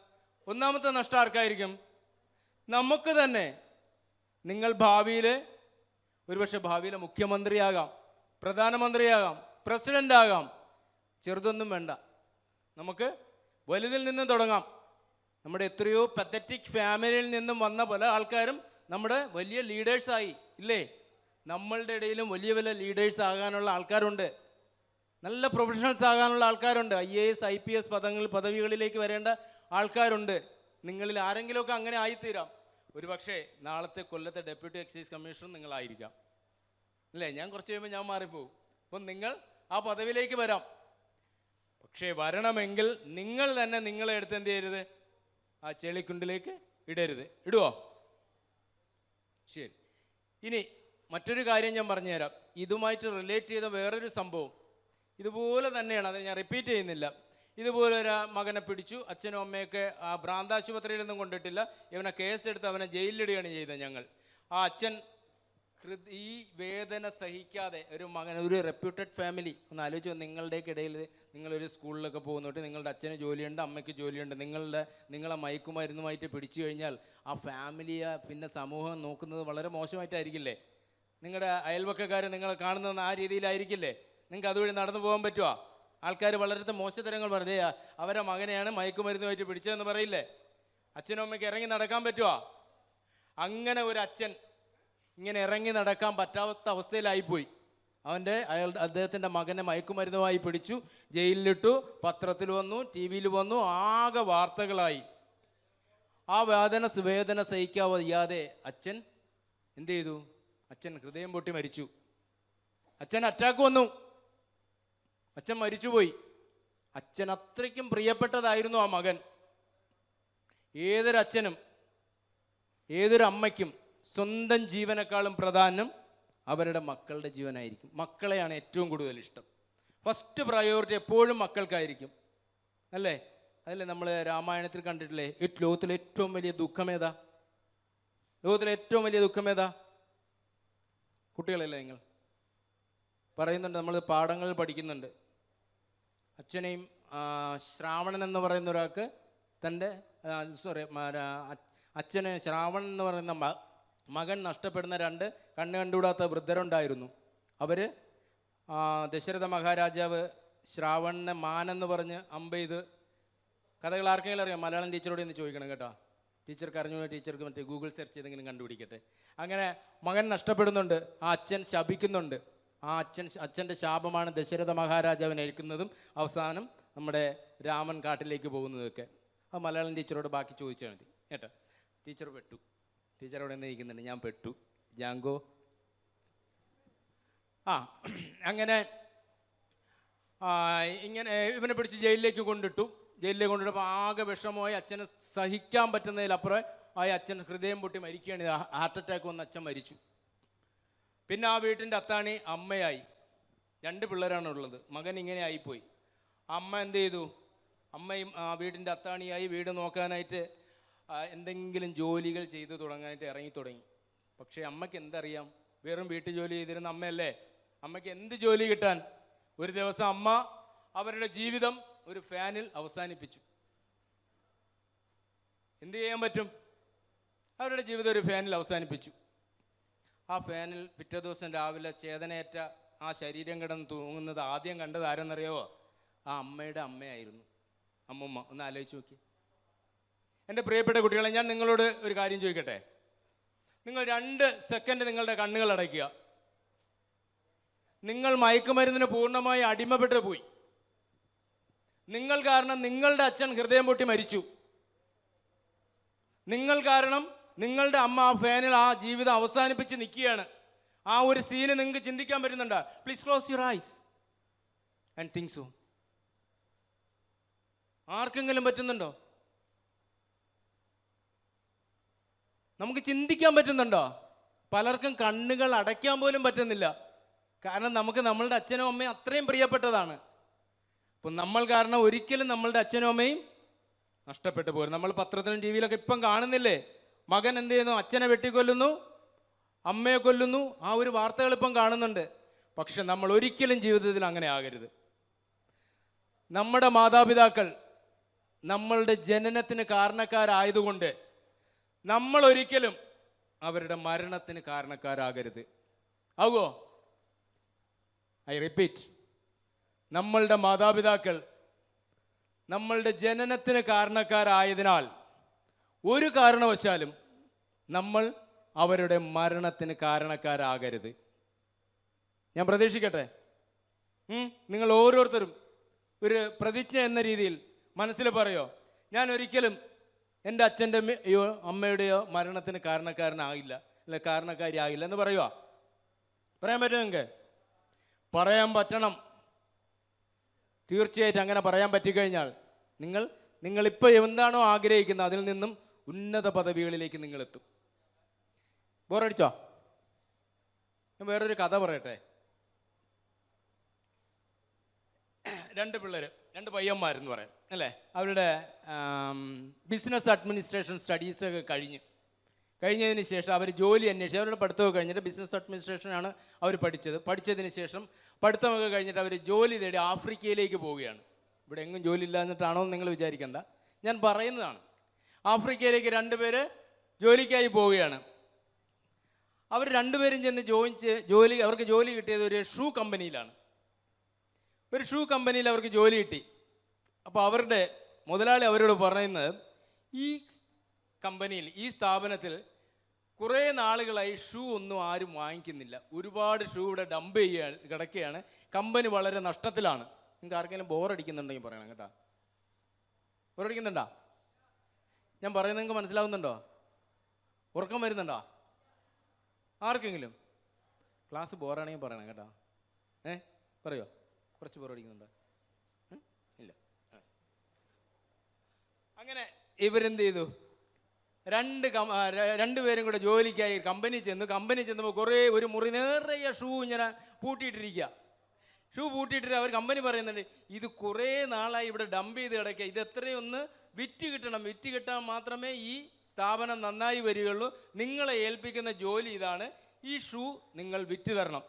ഒന്നാമത്തെ നഷ്ടം ആർക്കായിരിക്കും? നമുക്ക് തന്നെ. നിങ്ങൾ ഭാവിയിൽ ഒരുപക്ഷെ ഭാവിയിലെ മുഖ്യമന്ത്രിയാകാം, പ്രധാനമന്ത്രിയാകാം, പ്രസിഡൻ്റ് ആകാം. ചെറുതൊന്നും വേണ്ട, നമുക്ക് വലുതിൽ നിന്നും തുടങ്ങാം. നമ്മുടെ എത്രയോ പത്തറ്റിക് ഫാമിലിയിൽ നിന്നും വന്ന പല ആൾക്കാരും നമ്മുടെ വലിയ ലീഡേഴ്സായി ഇല്ലേ? നമ്മളുടെ ഇടയിലും വലിയ വലിയ ലീഡേഴ്സ് ആകാനുള്ള ആൾക്കാരുണ്ട്, നല്ല പ്രൊഫഷണൽസ് ആകാനുള്ള ആൾക്കാരുണ്ട്, IAS IPS പദവികളിലേക്ക് വരേണ്ട ആൾക്കാരുണ്ട്. നിങ്ങളിൽ ആരെങ്കിലുമൊക്കെ അങ്ങനെ ആയിത്തീരാം. ഒരു പക്ഷേ നാളത്തെ കൊല്ലത്തെ ഡെപ്യൂട്ടി എക്സൈസ് കമ്മീഷണർ നിങ്ങളായിരിക്കാം അല്ലേ? ഞാൻ കുറച്ച് കഴിയുമ്പോൾ ഞാൻ മാറിപ്പോവും. അപ്പം നിങ്ങൾ ആ പദവിയിലേക്ക് വരാം. പക്ഷേ വരണമെങ്കിൽ നിങ്ങൾ തന്നെ നിങ്ങളെ എടുത്ത് എന്ത് ചെയ്യരുത്? ആ ചെളിക്കുണ്ടിലേക്ക് ഇടരുത്. ഇടുവോ? ശരി. ഇനി മറ്റൊരു കാര്യം ഞാൻ പറഞ്ഞുതരാം. ഇതുമായിട്ട് റിലേറ്റ് ചെയ്ത വേറൊരു സംഭവം ഇതുപോലെ തന്നെയാണ്, അത് ഞാൻ റിപ്പീറ്റ് ചെയ്യുന്നില്ല. ഇതുപോലെ ഒരു മകനെ പിടിച്ചു, അച്ഛനും അമ്മയൊക്കെ ആ ഭ്രാന്താശുപത്രിയിൽ നിന്നും കൊണ്ടിട്ടില്ല, ഇവനെ കേസെടുത്ത് അവനെ ജയിലിലിടുകയാണ് ചെയ്തത് ഞങ്ങൾ. ആ അച്ഛൻ ഈ വേദന സഹിക്കാതെ ഒരു മകൻ, ഒരു റെപ്യൂട്ടഡ് ഫാമിലി, ഒന്ന് ആലോചിച്ചു. നിങ്ങളുടെയൊക്കെ ഇടയിൽ നിങ്ങളൊരു സ്കൂളിലൊക്കെ പോകുന്നിട്ട് നിങ്ങളുടെ അച്ഛന് ജോലിയുണ്ട്, അമ്മയ്ക്ക് ജോലിയുണ്ട്, നിങ്ങളെ മയക്കുമരുന്നുമായിട്ട് പിടിച്ചു കഴിഞ്ഞാൽ ആ ഫാമിലിയെ പിന്നെ സമൂഹം നോക്കുന്നത് വളരെ മോശമായിട്ടായിരിക്കില്ലേ? നിങ്ങളുടെ അയൽവക്കക്കാർ നിങ്ങളെ കാണുന്നത് ആ രീതിയിലായിരിക്കില്ലേ? നിങ്ങൾക്ക് അതുവഴി നടന്നു പോകാൻ പറ്റുമോ? ആൾക്കാർ വളരെ മോശത്തരങ്ങൾ പറഞ്ഞേ അവരെ മകനെയാണ് മയക്കുമരുന്നുമായിട്ട് പിടിച്ചതെന്ന് പറയില്ലേ? അച്ഛനും അമ്മയ്ക്ക് ഇറങ്ങി നടക്കാൻ പറ്റുമോ? അങ്ങനെ ഒരു അച്ഛൻ ഇങ്ങനെ ഇറങ്ങി നടക്കാൻ പറ്റാത്ത അവസ്ഥയിലായിപ്പോയി. അദ്ദേഹത്തിൻ്റെ മകനെ മയക്കുമരുന്നുമായി പിടിച്ചു, ജയിലിലിട്ടു, പത്രത്തിൽ വന്നു, TV വന്നു, ആകെ വാർത്തകളായി. ആ വേദന സഹിക്കാതെ അച്ഛൻ എന്ത് ചെയ്തു? അച്ഛൻ ഹൃദയം പൊട്ടി മരിച്ചു. അച്ഛൻ അറ്റാക്ക് വന്നു, അച്ഛൻ മരിച്ചുപോയി. അച്ഛൻ അത്രയ്ക്കും പ്രിയപ്പെട്ടതായിരുന്നു ആ മകൻ. ഏതൊരച്ഛനും ഏതൊരു അമ്മയ്ക്കും സ്വന്തം ജീവനേക്കാളും പ്രധാനം അവരുടെ മക്കളുടെ ജീവനായിരിക്കും. മക്കളെയാണ് ഏറ്റവും കൂടുതൽ ഇഷ്ടം. ഫസ്റ്റ് പ്രയോറിറ്റി എപ്പോഴും മക്കൾക്കായിരിക്കും അല്ലേ? അതല്ലേ നമ്മൾ രാമായണത്തിൽ കണ്ടിട്ടില്ലേ? ലോകത്തിലെ ഏറ്റവും വലിയ ദുഃഖമേതാ? ലോകത്തിലെ ഏറ്റവും വലിയ ദുഃഖമേതാ? കുട്ടികളല്ലേ നിങ്ങൾ പറയുന്നുണ്ട്, നമ്മൾ പാഠങ്ങളിൽ പഠിക്കുന്നുണ്ട്. അച്ഛനെയും ശ്രാവണൻ എന്ന് പറയുന്ന ഒരാൾക്ക് തൻ്റെ അച്ഛന് ശ്രാവണൻ എന്ന് പറയുന്ന മകൻ നഷ്ടപ്പെടുന്ന 2 കണ്ണ് കണ്ടുകൂടാത്ത വൃദ്ധരുണ്ടായിരുന്നു. അവർ ദശരഥ മഹാരാജാവ് ശ്രാവണനെ മാനെന്ന് പറഞ്ഞ് അമ്പെയ്ത്, കഥകൾ ആർക്കെങ്കിലും അറിയാം? മലയാളം ടീച്ചറോട് ഇന്ന് ചോദിക്കണം കേട്ടോ. ടീച്ചർക്ക് അറിഞ്ഞു, ടീച്ചർക്ക് മറ്റേ ഗൂഗിൾ സെർച്ച് ചെയ്തെങ്കിലും കണ്ടുപിടിക്കട്ടെ. അങ്ങനെ മകൻ നഷ്ടപ്പെടുന്നുണ്ട്, ആ അച്ഛൻ ശപിക്കുന്നുണ്ട്. ആ അച്ഛൻ്റെ ശാപമാണ് ദശരഥ മഹാരാജാവിനെ ഏൽക്കുന്നതും അവസാനം നമ്മുടെ രാമൻ കാട്ടിലേക്ക് പോകുന്നതൊക്കെ. ആ മലയാളം ടീച്ചറോട് ബാക്കി ചോദിച്ചാൽ മതി കേട്ടോ. ടീച്ചർ പെട്ടു. ടീച്ചറോട് എന്ന് ഇരിക്കുന്നുണ്ട്, ഞാൻ പെട്ടു ജാങ്കോ. അങ്ങനെ ഇങ്ങനെ ഇവനെ പിടിച്ച് ജയിലിലേക്ക് കൊണ്ടിട്ടു. ജയിലിലേക്ക് കൊണ്ടിട്ടപ്പോൾ ആകെ വിഷമമായി. അച്ഛന് സഹിക്കാൻ പറ്റുന്നതിലപ്പുറം അച്ഛൻ ഹൃദയം പൊട്ടി മരിക്കുകയാണ്. ഹാർട്ട് അറ്റാക്ക് വന്ന് അച്ഛൻ മരിച്ചു. പിന്നെ ആ വീട്ടിൻ്റെ അത്താണി അമ്മയായി. 2 പിള്ളേരാണ് ഉള്ളത്. മകൻ ഇങ്ങനെ ആയിപ്പോയി. അമ്മ എന്ത് ചെയ്തു? അമ്മയും വീടിൻ്റെ അത്താണിയായി വീട് നോക്കാനായിട്ട് എന്തെങ്കിലും ജോലികൾ ചെയ്തു തുടങ്ങാനായിട്ട് ഇറങ്ങി തുടങ്ങി. പക്ഷേ അമ്മയ്ക്ക് എന്തറിയാം? വെറും വീട്ടു ജോലി ചെയ്തിരുന്ന അമ്മയല്ലേ. അമ്മയ്ക്ക് എന്ത് ജോലി കിട്ടാൻ? ഒരു ദിവസം അമ്മ അവരുടെ ജീവിതം ഒരു ഫാനിൽ അവസാനിപ്പിച്ചു. എന്ത് ചെയ്യാൻ പറ്റും? അവരുടെ ജീവിതം ഒരു ഫാനിൽ അവസാനിപ്പിച്ചു. ആ ഫാനിൽ പിറ്റേ ദിവസം രാവിലെ ചേതനയേറ്റ ആ ശരീരം കിടന്ന് തൂങ്ങുന്നത് ആദ്യം കണ്ടത് ആരെന്നറിയാവോ? ആ അമ്മയുടെ അമ്മയായിരുന്നു. അമ്മമ്മ. ഒന്ന് ആലോചിച്ച് നോക്കി. എൻ്റെ പ്രിയപ്പെട്ട കുട്ടികളെ, ഞാൻ നിങ്ങളോട് ഒരു കാര്യം ചോദിക്കട്ടെ. നിങ്ങൾ 2 സെക്കൻഡ് നിങ്ങളുടെ കണ്ണുകൾ അടയ്ക്കുക. നിങ്ങൾ മയക്കുമരുന്നിന് പൂർണ്ണമായി അടിമപ്പെട്ടു പോയി. നിങ്ങൾ കാരണം നിങ്ങളുടെ അച്ഛൻ ഹൃദയം പൊട്ടി മരിച്ചു. നിങ്ങൾ കാരണം നിങ്ങളുടെ അമ്മ ആ ഫാനിൽ ആ ജീവിതം അവസാനിപ്പിച്ച് നിൽക്കുകയാണ്. ആ ഒരു സീന് നിങ്ങൾക്ക് ചിന്തിക്കാൻ പറ്റുന്നുണ്ടോ? Please close your eyes and think so. ആർക്കെങ്കിലും പറ്റുന്നുണ്ടോ? നമുക്ക് ചിന്തിക്കാൻ പറ്റുന്നുണ്ടോ? പലർക്കും കണ്ണുകൾ അടയ്ക്കാൻ പോലും പറ്റുന്നില്ല. കാരണം നമുക്ക് നമ്മളുടെ അച്ഛനും അമ്മയും അത്രയും പ്രിയപ്പെട്ടതാണ്. അപ്പം നമ്മൾ കാരണം ഒരിക്കലും നമ്മളുടെ അച്ഛനും അമ്മയും നഷ്ടപ്പെട്ടു പോരും. നമ്മൾ പത്രത്തിലും ടി വിയിലൊക്കെ ഇപ്പം കാണുന്നില്ലേ, മകൻ എന്ത് ചെയ്യുന്നു, അച്ഛനെ വെട്ടിക്കൊല്ലുന്നു, അമ്മയെ കൊല്ലുന്നു, ആ ഒരു വാർത്തകൾ ഇപ്പം കാണുന്നുണ്ട്. പക്ഷെ നമ്മൾ ഒരിക്കലും ജീവിതത്തിൽ അങ്ങനെ ആകരുത്. നമ്മുടെ മാതാപിതാക്കൾ നമ്മളുടെ ജനനത്തിന് കാരണക്കാരായതുകൊണ്ട് നമ്മൾ ഒരിക്കലും അവരുടെ മരണത്തിന് കാരണക്കാരാകരുത്. ആകുമോ? ഐ റിപ്പീറ്റ്, നമ്മളുടെ മാതാപിതാക്കൾ നമ്മളുടെ ജനനത്തിന് കാരണക്കാരായതിനാൽ ഒരു കാരണവശാലും നമ്മൾ അവരുടെ മരണത്തിന് കാരണക്കാരാകരുത്. ഞാൻ പ്രതീക്ഷിക്കട്ടെ, നിങ്ങൾ ഓരോരുത്തരും ഒരു പ്രതിജ്ഞ എന്ന രീതിയിൽ മനസ്സിൽ പറയോ, ഞാൻ ഒരിക്കലും എൻ്റെ അച്ഛൻ്റെയോ അമ്മയുടെയോ മരണത്തിന് കാരണക്കാരനാകില്ല, അല്ലെ കാരണക്കാരി ആകില്ല എന്ന് പറയുക. പറയാൻ പറ്റുമോ നിങ്ങൾക്ക്? പറയാൻ പറ്റണം. തീർച്ചയായിട്ടും അങ്ങനെ പറയാൻ പറ്റിക്കഴിഞ്ഞാൽ നിങ്ങളിപ്പോൾ എന്താണോ ആഗ്രഹിക്കുന്നത് അതിൽ നിന്നും ഉന്നത പദവികളിലേക്ക് നിങ്ങളെത്തും. ബോറടിച്ചോ? ഞാൻ വേറൊരു കഥ പറയട്ടെ. രണ്ട് പിള്ളേർ, രണ്ട് പയ്യന്മാരെന്ന് പറയാം അല്ലേ, അവരുടെ ബിസിനസ് അഡ്മിനിസ്ട്രേഷൻ സ്റ്റഡീസൊക്കെ കഴിഞ്ഞതിന് ശേഷം അവർ ജോലി അന്വേഷിച്ച്, അവരുടെ പഠിത്തമൊക്കെ കഴിഞ്ഞിട്ട് ബിസിനസ് അഡ്മിനിസ്ട്രേഷനാണ് അവർ പഠിച്ചതിന് ശേഷം പഠിത്തമൊക്കെ കഴിഞ്ഞിട്ട് അവർ ജോലി തേടി ആഫ്രിക്കയിലേക്ക് പോവുകയാണ്. ഇവിടെ എങ്ങും ജോലി ഇല്ല എന്നിട്ടാണോ എന്ന് നിങ്ങൾ വിചാരിക്കേണ്ട, ഞാൻ പറയുന്നതാണ്. ആഫ്രിക്കയിലേക്ക് രണ്ടുപേര് ജോലിക്കായി പോവുകയാണ്. അവർ രണ്ടുപേരും ചെന്ന് അവർക്ക് ജോലി കിട്ടിയത് ഒരു ഷൂ കമ്പനിയിലാണ്. ഒരു ഷൂ കമ്പനിയിൽ അവർക്ക് ജോലി കിട്ടി. അപ്പോൾ അവരുടെ മുതലാളി അവരോട് പറയുന്നത്, ഈ കമ്പനിയിൽ, ഈ സ്ഥാപനത്തിൽ കുറേ നാളുകളായി ഷൂ ഒന്നും ആരും വാങ്ങിക്കുന്നില്ല, ഒരുപാട് ഷൂ ഇവിടെ ഡംപ് കിടക്കുകയാണ്, കമ്പനി വളരെ നഷ്ടത്തിലാണ്. നിങ്ങൾക്ക് ആർക്കെങ്കിലും ബോറടിക്കുന്നുണ്ടെങ്കിൽ പറയണം കേട്ടോ. ബോറടിക്കുന്നുണ്ടോ? ഞാൻ പറയുന്നത് നിങ്ങൾക്ക് മനസ്സിലാവുന്നുണ്ടോ? ഉറക്കം വരുന്നുണ്ടോ ആർക്കെങ്കിലും? ക്ലാസ് ബോറാണെങ്കിൽ പറയണം കേട്ടോ. പറയോ? കുറച്ച് ബോറടിക്കുന്നുണ്ടോ? ഇല്ല. അങ്ങനെ ഇവരെന്ത് ചെയ്തു, രണ്ടുപേരും കൂടെ ജോലിക്കായി കമ്പനി ചെന്നപ്പോൾ ഒരു മുറി നിറയെ ഷൂ ഇങ്ങനെ പൂട്ടിയിട്ടിരിക്കുക. ഷൂ പൂട്ടിയിട്ടിട്ട് അവർ കമ്പനി പറയുന്നുണ്ട്, ഇത് കുറേ നാളായി ഇവിടെ ഡംപ് ചെയ്ത് കിടക്കുക, ഇത് എത്രയൊന്ന് വിറ്റ് കിട്ടാൻ മാത്രമേ ഈ സ്ഥാപനം നന്നായി വരികയുള്ളൂ, നിങ്ങളെ ഏൽപ്പിക്കുന്ന ജോലി ഇതാണ്, ഈ ഷൂ നിങ്ങൾ വിറ്റ് തരണം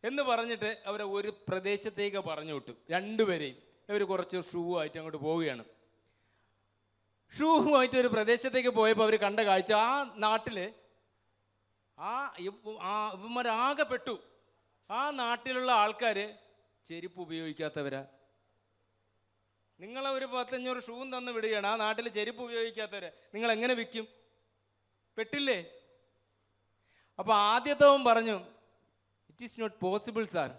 എന്ന് പറഞ്ഞിട്ട് അവരെ ഒരു പ്രദേശത്തേക്ക് പറഞ്ഞു വിട്ടു. രണ്ടുപേരെയും ഇവർ കുറച്ച് ഷൂ ആയിട്ട് അങ്ങോട്ട് പോവുകയാണ്. ഷൂവുമായിട്ട് ഒരു പ്രദേശത്തേക്ക് പോയപ്പോൾ അവർ കണ്ട കാഴ്ച, ആ നാട്ടിൽ ഇവന്മാരാകെ പെട്ടു. ആ നാട്ടിലുള്ള ആൾക്കാർ ചെരുപ്പ് ഉപയോഗിക്കാത്തവരാ. നിങ്ങളെ ഒരു 10-500 ഷൂവും തന്ന് വിടുകയാണ്, ആ നാട്ടിൽ ചെരുപ്പ് ഉപയോഗിക്കാത്തവരെ നിങ്ങൾ എങ്ങനെ വിൽക്കും? പെട്ടില്ലേ? അപ്പോൾ ആദ്യത്തവൻ പറഞ്ഞു, it is not possible sir,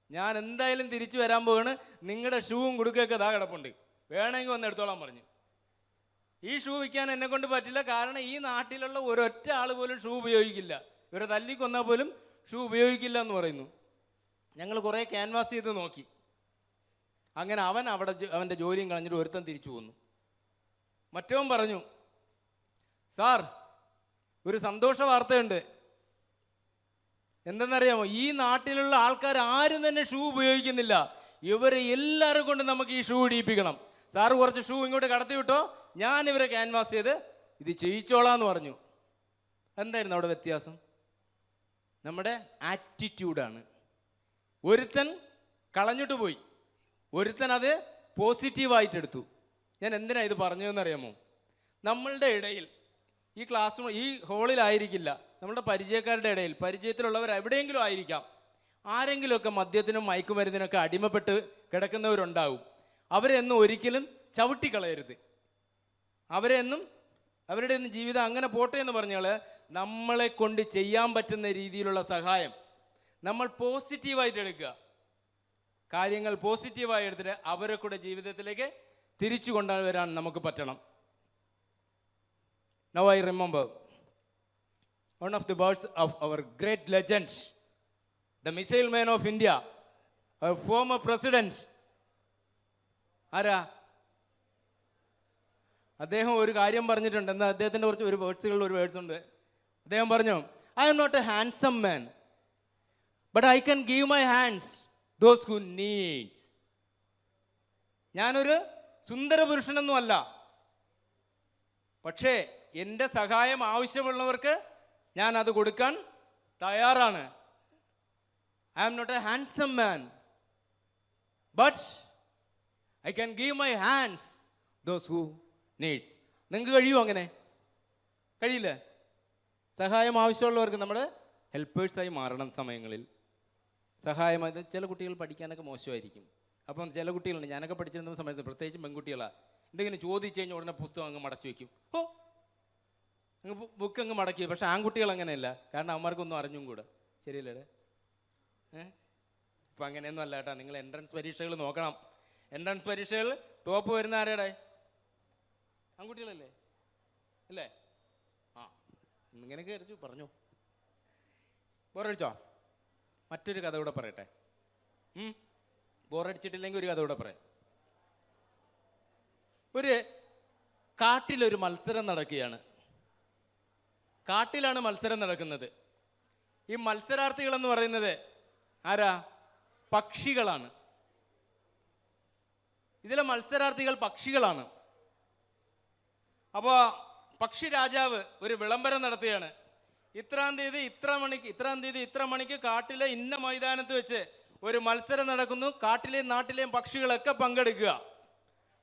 ഞാൻ എന്തായാലും തിരിച്ചു വരാൻ പോവാണ്, നിങ്ങളുടെ ഷൂവും കുടുക്കൊക്കെ ഇതാ കിടപ്പുണ്ട്, വേണമെങ്കിൽ വന്ന് എടുത്തോളാൻ പറഞ്ഞു. ഈ ഷൂ വിൽക്കാൻ എന്നെ കൊണ്ട് പറ്റില്ല, കാരണം ഈ നാട്ടിലുള്ള ഒരൊറ്റ ആൾ പോലും ഷൂ ഉപയോഗിക്കില്ല, ഇവരെ തല്ലിക്കൊന്നാൽ പോലും ഷൂ ഉപയോഗിക്കില്ല എന്ന് പറയുന്നു. ഞങ്ങൾ കുറേ ക്യാൻവാസ് ചെയ്ത് നോക്കി. അങ്ങനെ അവൻ്റെ ജോലിയും കളഞ്ഞിട്ട് ഒരുത്തൻ തിരിച്ചു പോന്നു. മറ്റവൻ പറഞ്ഞു, സാർ ഒരു സന്തോഷ വാർത്തയുണ്ട്, എന്തെന്നറിയാമോ, ഈ നാട്ടിലുള്ള ആൾക്കാർ ആരും തന്നെ ഷൂ ഉപയോഗിക്കുന്നില്ല, ഇവരെ എല്ലാവരും കൊണ്ട് നമുക്ക് ഈ ഷൂ ഇടിയിപ്പിക്കണം, സാറ് കുറച്ച് ഷൂ ഇങ്ങോട്ട് കടത്തി വിട്ടോ, ഞാൻ ഇവരെ ക്യാൻവാസ് ചെയ്ത് ഇത് ചെയ്യിച്ചോളാന്ന് പറഞ്ഞു. എന്തായിരുന്നു അവിടെ വ്യത്യാസം? നമ്മുടെ ആറ്റിറ്റ്യൂഡാണ്. ഒരുത്തൻ കളഞ്ഞിട്ട് പോയി, ഒരുത്തൻ അത് പോസിറ്റീവായിട്ടെടുത്തു. ഞാൻ എന്തിനാണ് ഇത് പറഞ്ഞതെന്നറിയാമോ? നമ്മളുടെ ഇടയിൽ, ഈ ക്ലാസ് റൂം, ഈ ഹോളിലായിരിക്കില്ല, നമ്മളുടെ പരിചയക്കാരുടെ ഇടയിൽ, പരിചയത്തിലുള്ളവർ എവിടെയെങ്കിലും ആയിരിക്കാം, ആരെങ്കിലുമൊക്കെ മദ്യത്തിനും മയക്കുമരുന്നിനൊക്കെ അടിമപ്പെട്ട് കിടക്കുന്നവരുണ്ടാവും. അവരെയൊന്നും ഒരിക്കലും ചവിട്ടിക്കളയരുത്. അവരുടെ ഒന്നും ജീവിതം അങ്ങനെ പോട്ടെ എന്ന് പറഞ്ഞാൽ, നമ്മളെ കൊണ്ട് ചെയ്യാൻ പറ്റുന്ന രീതിയിലുള്ള സഹായം നമ്മൾ പോസിറ്റീവായിട്ട് എടുക്കുക, കാര്യങ്ങൾ പോസിറ്റീവായി എടുത്തിട്ട് അവരെ കൂടെ ജീവിതത്തിലേക്ക് തിരിച്ചു കൊണ്ടുവരാൻ നമുക്ക് പറ്റണം. Now I remember one of the words of our great legend, the missile man of India, our former president. ആരാ? അദ്ദേഹം ഒരു കാര്യം പറഞ്ഞിട്ടുണ്ട്. എന്നാൽ അദ്ദേഹത്തിൻ്റെ ഒരു വേർഡ്സ് ഉണ്ട്. അദ്ദേഹം പറഞ്ഞു, I am not a handsome man, but I can give my hands those who need. ഞാനൊരു സുന്ദര പുരുഷനൊന്നും അല്ല. പക്ഷേ എൻ്റെ സഹായം ആവശ്യമുള്ളവർക്ക് ഞാൻ അത് കൊടുക്കാൻ തയ്യാറാണ്. I am not a handsome man, but I can give my hands those who needs. നിങ്ങൾക്ക് കഴിയുമോ? അങ്ങനെ കഴിയില്ല. സഹായം ആവശ്യമുള്ളവർക്ക് നമ്മുടെ ഹെൽപ്പേഴ്സായി മാറണം. സമയങ്ങളിൽ സഹായം. ചില കുട്ടികൾ പഠിക്കാനൊക്കെ മോശമായിരിക്കും. അപ്പം ചില കുട്ടികളുണ്ട്, ഞാനൊക്കെ പഠിച്ചിരുന്ന സമയത്ത് പ്രത്യേകിച്ച് പെൺകുട്ടികളാണ്, എന്തെങ്കിലും ചോദിച്ചു കഴിഞ്ഞാൽ ഉടനെ പുസ്തകം അങ്ങ് മടച്ചു വയ്ക്കും. അങ്ങ് ബുക്ക് അങ്ങ് മടക്കി. പക്ഷെ ആൺകുട്ടികൾ അങ്ങനെയല്ല, കാരണം അവന്മാർക്കൊന്നും അറിഞ്ഞും കൂടെ. ശരിയല്ലേ? ഇപ്പം അങ്ങനെയൊന്നും അല്ല കേട്ടോ. നിങ്ങൾ എൻട്രൻസ് പരീക്ഷകൾ നോക്കണം. എൻട്രൻസ് പരീക്ഷകൾ ടോപ്പ് വരുന്ന ആരുടെ? ആൺകുട്ടികളല്ലേ? അല്ലേ? ഇങ്ങനെയൊക്കെ അടിച്ചു പറഞ്ഞു. ബോറടിച്ചോ? മറ്റൊരു കഥ കൂടെ പറയട്ടെ. ബോറടിച്ചിട്ടില്ലെങ്കിൽ ഒരു കഥ കൂടെ പറയാം. ഒരു കാട്ടിലൊരു മത്സരം നടക്കുകയാണ്. കാട്ടിലാണ് മത്സരം നടക്കുന്നത്. ഈ മത്സരാർത്ഥികളെന്ന് പറയുന്നത് ആരാ? പക്ഷികളാണ്. ഇതിലെ മത്സരാർത്ഥികൾ പക്ഷികളാണ്. അപ്പോൾ പക്ഷി രാജാവ് ഒരു വിളംബരം നടത്തുകയാണ്. ഇത്രാം തീയതി ഇത്ര മണിക്ക് കാട്ടിലെ ഇന്ന മൈതാനത്ത് വെച്ച് ഒരു മത്സരം നടക്കുന്നു. കാട്ടിലെയും നാട്ടിലെയും പക്ഷികളൊക്കെ പങ്കെടുക്കുക.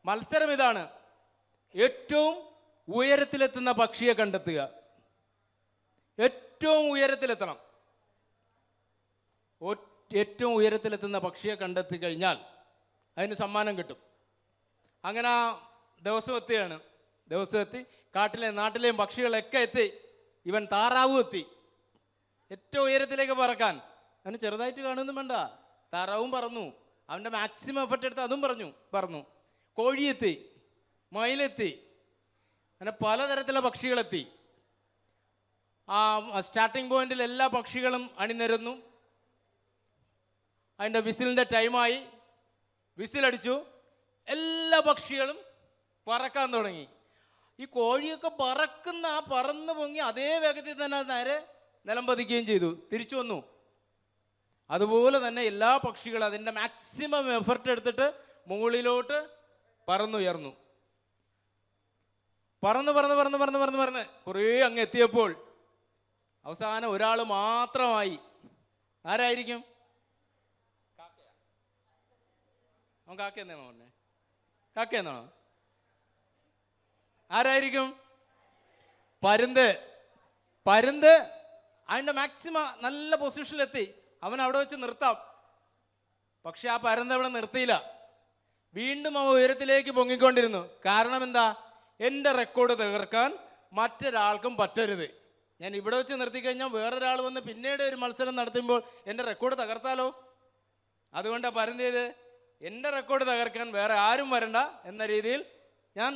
മത്സരം ഇതാണ്: ഏറ്റവും ഉയരത്തിലെത്തുന്ന പക്ഷിയെ കണ്ടെത്തുക. ഏറ്റവും ഉയരത്തിലെത്തണം. ഏറ്റവും ഉയരത്തിലെത്തുന്ന പക്ഷിയെ കണ്ടെത്തി കഴിഞ്ഞാൽ അതിന് സമ്മാനം കിട്ടും. അങ്ങനെ ആ ദിവസം എത്തുകയാണ്. ദിവസം എത്തി, കാട്ടിലെയും നാട്ടിലെയും പക്ഷികളൊക്കെ എത്തി. ഇവൻ താറാവും എത്തി ഏറ്റവും ഉയരത്തിലേക്ക് പറക്കാൻ. അവന് ചെറുതായിട്ട് കാണുന്നു വേണ്ട, താറാവും പറന്നു. അവൻ്റെ മാക്സിമം എഫർട്ട് എടുത്ത് അതും പറന്നു. കോഴിയെത്തി, മയിലെത്തി, അങ്ങനെ പലതരത്തിലുള്ള പക്ഷികളെത്തി. ആ സ്റ്റാർട്ടിംഗ് പോയിന്റിൽ എല്ലാ പക്ഷികളും അണിനിരന്നു. അതിൻ്റെ വിസിലിൻ്റെ ടൈമായി. വിസിലടിച്ചു. എല്ലാ പക്ഷികളും പറക്കാൻ തുടങ്ങി. ഈ കോഴിയൊക്കെ പറന്ന് പൊങ്ങി അതേ വേഗത്തിൽ തന്നെ നേരെ നിലം പതിക്കുകയും ചെയ്തു. തിരിച്ചു വന്നു. അതുപോലെ തന്നെ എല്ലാ പക്ഷികളും അതിൻ്റെ മാക്സിമം എഫർട്ട് എടുത്തിട്ട് മുകളിലോട്ട് പറന്നുയർന്നു. പറന്ന് കുറേ അങ്ങ് എത്തിയപ്പോൾ അവസാനം ഒരാൾ മാത്രമായി. ആരായിരിക്കും? അവൻ കാക്കയെന്നാണോ പറഞ്ഞേ? കാക്കയെന്നാണോ? ആരായിരിക്കും? പരുന്ത്. അതിൻ്റെ മാക്സിമം നല്ല പൊസിഷനിലെത്തി. അവൻ അവിടെ വെച്ച് നിർത്താം. പക്ഷെ ആ പരുന്ത് അവിടെ നിർത്തിയില്ല. വീണ്ടും അവൻ ഉയരത്തിലേക്ക് പൊങ്ങിക്കൊണ്ടിരുന്നു. കാരണം എന്താ? എൻ്റെ റെക്കോർഡ് തകർക്കാൻ മറ്റൊരാൾക്കും പറ്റരുത്. ഞാൻ ഇവിടെ വെച്ച് നിർത്തിക്കഴിഞ്ഞാൽ വേറൊരാൾ വന്ന് പിന്നീട് ഒരു മത്സരം നടത്തുമ്പോൾ എൻ്റെ റെക്കോർഡ് തകർത്താലോ. അതുകൊണ്ടാണ് പരുന്ത് ചെയ്ത് എൻ്റെ റെക്കോർഡ് തകർക്കാൻ വേറെ ആരും വരണ്ട എന്ന രീതിയിൽ ഞാൻ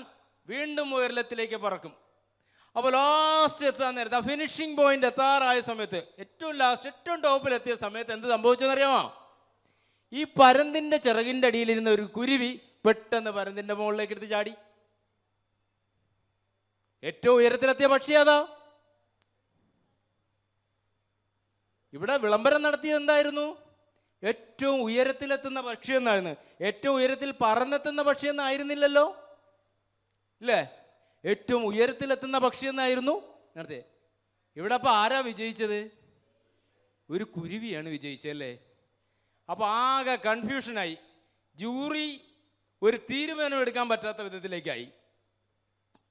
വീണ്ടും ഉയരത്തിലേക്ക് പറക്കും. അപ്പോൾ ലാസ്റ്റ് എത്താൻ നേരത്തെ, ആ ഫിനിഷിംഗ് പോയിന്റ് എത്താറായ സമയത്ത്, ഏറ്റവും ടോപ്പിലെത്തിയ സമയത്ത് എന്ത് സംഭവിച്ചെന്നറിയാമോ? ഈ പരുന്തിൻ്റെ ചിറകിൻ്റെ അടിയിലിരുന്ന ഒരു കുരുവി പെട്ടെന്ന് പരുന്തിൻ്റെ മുകളിലേക്ക് എടുത്ത് ചാടി. ഏറ്റവും ഉയരത്തിലെത്തിയ പക്ഷി അതാ. ഇവിടെ വിളംബരം നടത്തിയത് എന്തായിരുന്നു? ഏറ്റവും ഉയരത്തിലെത്തുന്ന പക്ഷി എന്നായിരുന്നു. ഏറ്റവും ഉയരത്തിൽ പറന്നെത്തുന്ന പക്ഷി എന്നായിരുന്നില്ലല്ലോ, ഇല്ലേ? ഏറ്റവും ഉയരത്തിലെത്തുന്ന പക്ഷി എന്നായിരുന്നു നേരത്തെ. ഇവിടെ അപ്പോൾ ആരാ വിജയിച്ചത്? ഒരു കുരുവിയാണ് വിജയിച്ചല്ലേ. അപ്പോൾ ആകെ കൺഫ്യൂഷനായി. ജൂറി ഒരു തീരുമാനം എടുക്കാൻ പറ്റാത്ത വിധത്തിലേക്കായി.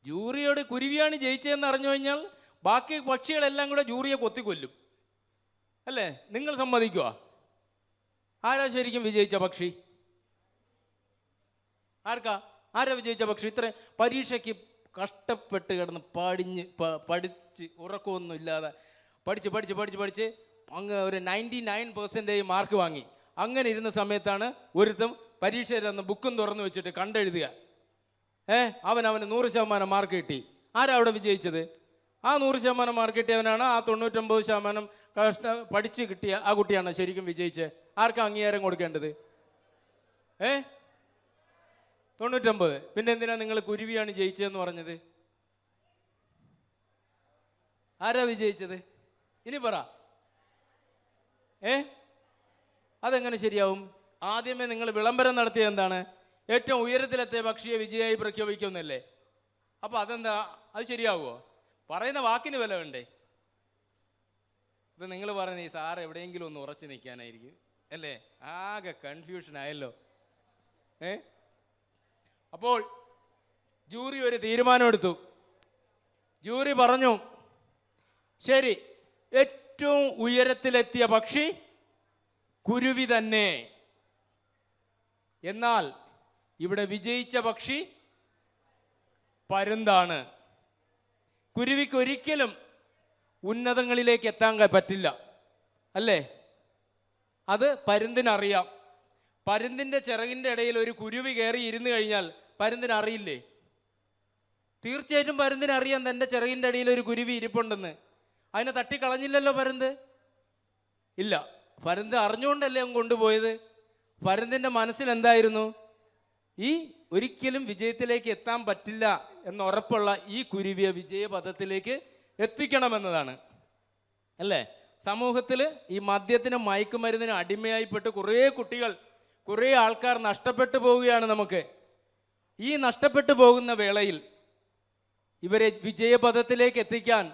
ജൂറിയോട് കുരുവിയാണ് ജയിച്ചതെന്ന് അറിഞ്ഞു കഴിഞ്ഞാൽ ബാക്കി പക്ഷികളെല്ലാം കൂടെ ജൂറിയെ കൊത്തിക്കൊല്ലും, അല്ലേ? നിങ്ങൾ സമ്മതിക്കുക? ആരാ ശരിക്കും വിജയിച്ച പക്ഷി? ആരാ വിജയിച്ച പക്ഷി? ഇത്ര പരീക്ഷയ്ക്ക് കഷ്ടപ്പെട്ട് കിടന്ന് പഠിച്ച് ഉറക്കമൊന്നും ഇല്ലാതെ പഠിച്ച് അങ്ങ് ഒരു 99% മാർക്ക് വാങ്ങി. അങ്ങനെ ഇരുന്ന സമയത്താണ് ഒരുത്തം പരീക്ഷയിൽ അന്ന് ബുക്കും തുറന്നു വെച്ചിട്ട് കണ്ടെഴുതുക. അവന് 100% മാർക്ക് കിട്ടി. ആരാ അവിടെ വിജയിച്ചത്? ആ 100% മാർക്ക് കിട്ടിയവനാണ്. ആ 99% പഠിച്ച് കിട്ടിയ ആ കുട്ടിയാണ് ശരിക്കും വിജയിച്ചത്. ആർക്കാ അംഗീകാരം കൊടുക്കേണ്ടത്? 99. പിന്നെ എന്തിനാ നിങ്ങൾ കുരുവിയാണ് ജയിച്ചതെന്ന് പറഞ്ഞത്? ആരാ വിജയിച്ചത്? ഇനി പറ. അതെങ്ങനെ ശരിയാവും? ആദ്യമേ നിങ്ങൾ വിളംബരം നടത്തിയത് എന്താണ്? ഏറ്റവും ഉയരത്തിലെത്തിയ പക്ഷിയെ വിജയമായി പ്രഖ്യാപിക്കുന്നില്ലേ? അപ്പോൾ അതെന്താ, അത് ശരിയാവുമോ? പറയുന്ന വാക്കിന് വില വേണ്ടേ? ഇപ്പം നിങ്ങൾ പറയുന്നത് ഈ സാർ എവിടെയെങ്കിലും ഒന്ന് ഉറച്ചു നിൽക്കാനായിരിക്കും അല്ലേ? ആകെ കൺഫ്യൂഷൻ ആയല്ലോ. അപ്പോൾ ജൂറി ഒരു തീരുമാനമെടുത്തു. ജൂറി പറഞ്ഞു, ശരി, ഏറ്റവും ഉയരത്തിലെത്തിയ പക്ഷി കുരുവി തന്നെ. എന്നാൽ ഇവിടെ വിജയിച്ച പക്ഷി പരുന്താണ്. കുരുവിക്ക് ഒരിക്കലും ഉന്നതങ്ങളിലേക്ക് എത്താൻ പറ്റില്ല അല്ലേ? അത് പരുന്തിനറിയാം. പരുന്തിൻ്റെ ചിറകിൻ്റെ ഇടയിൽ ഒരു കുരുവി കയറി ഇരുന്ന് കഴിഞ്ഞാൽ പരുന്തിന് അറിയില്ലേ? തീർച്ചയായിട്ടും പരുന്തിനറിയാം തൻ്റെ ചിറകിൻ്റെ ഇടയിൽ ഒരു കുരുവി ഇരിപ്പുണ്ടെന്ന്. അതിനെ തട്ടിക്കളഞ്ഞില്ലല്ലോ പരുന്ത്. ഇല്ല, പരുന്ത് അറിഞ്ഞുകൊണ്ടല്ലേ അവൻ കൊണ്ടുപോയത്. പരുന്തിൻ്റെ മനസ്സിൽ എന്തായിരുന്നു? ഈ ഒരിക്കലും വിജയത്തിലേക്ക് എത്താൻ പറ്റില്ല എന്നുറപ്പുള്ള ഈ കുരുവിയെ വിജയപഥത്തിലേക്ക് എത്തിക്കണമെന്നതാണ് അല്ലേ? സമൂഹത്തിൽ ഈ മദ്യത്തിനും മയക്കുമരുന്നിനും അടിമയായിപ്പെട്ട് കുറേ കുട്ടികൾ, കുറേ ആൾക്കാർ നഷ്ടപ്പെട്ടു പോവുകയാണ് നമുക്ക്. ഈ നഷ്ടപ്പെട്ടു പോകുന്ന വേളയിൽ ഇവരെ വിജയപഥത്തിലേക്ക് എത്തിക്കാൻ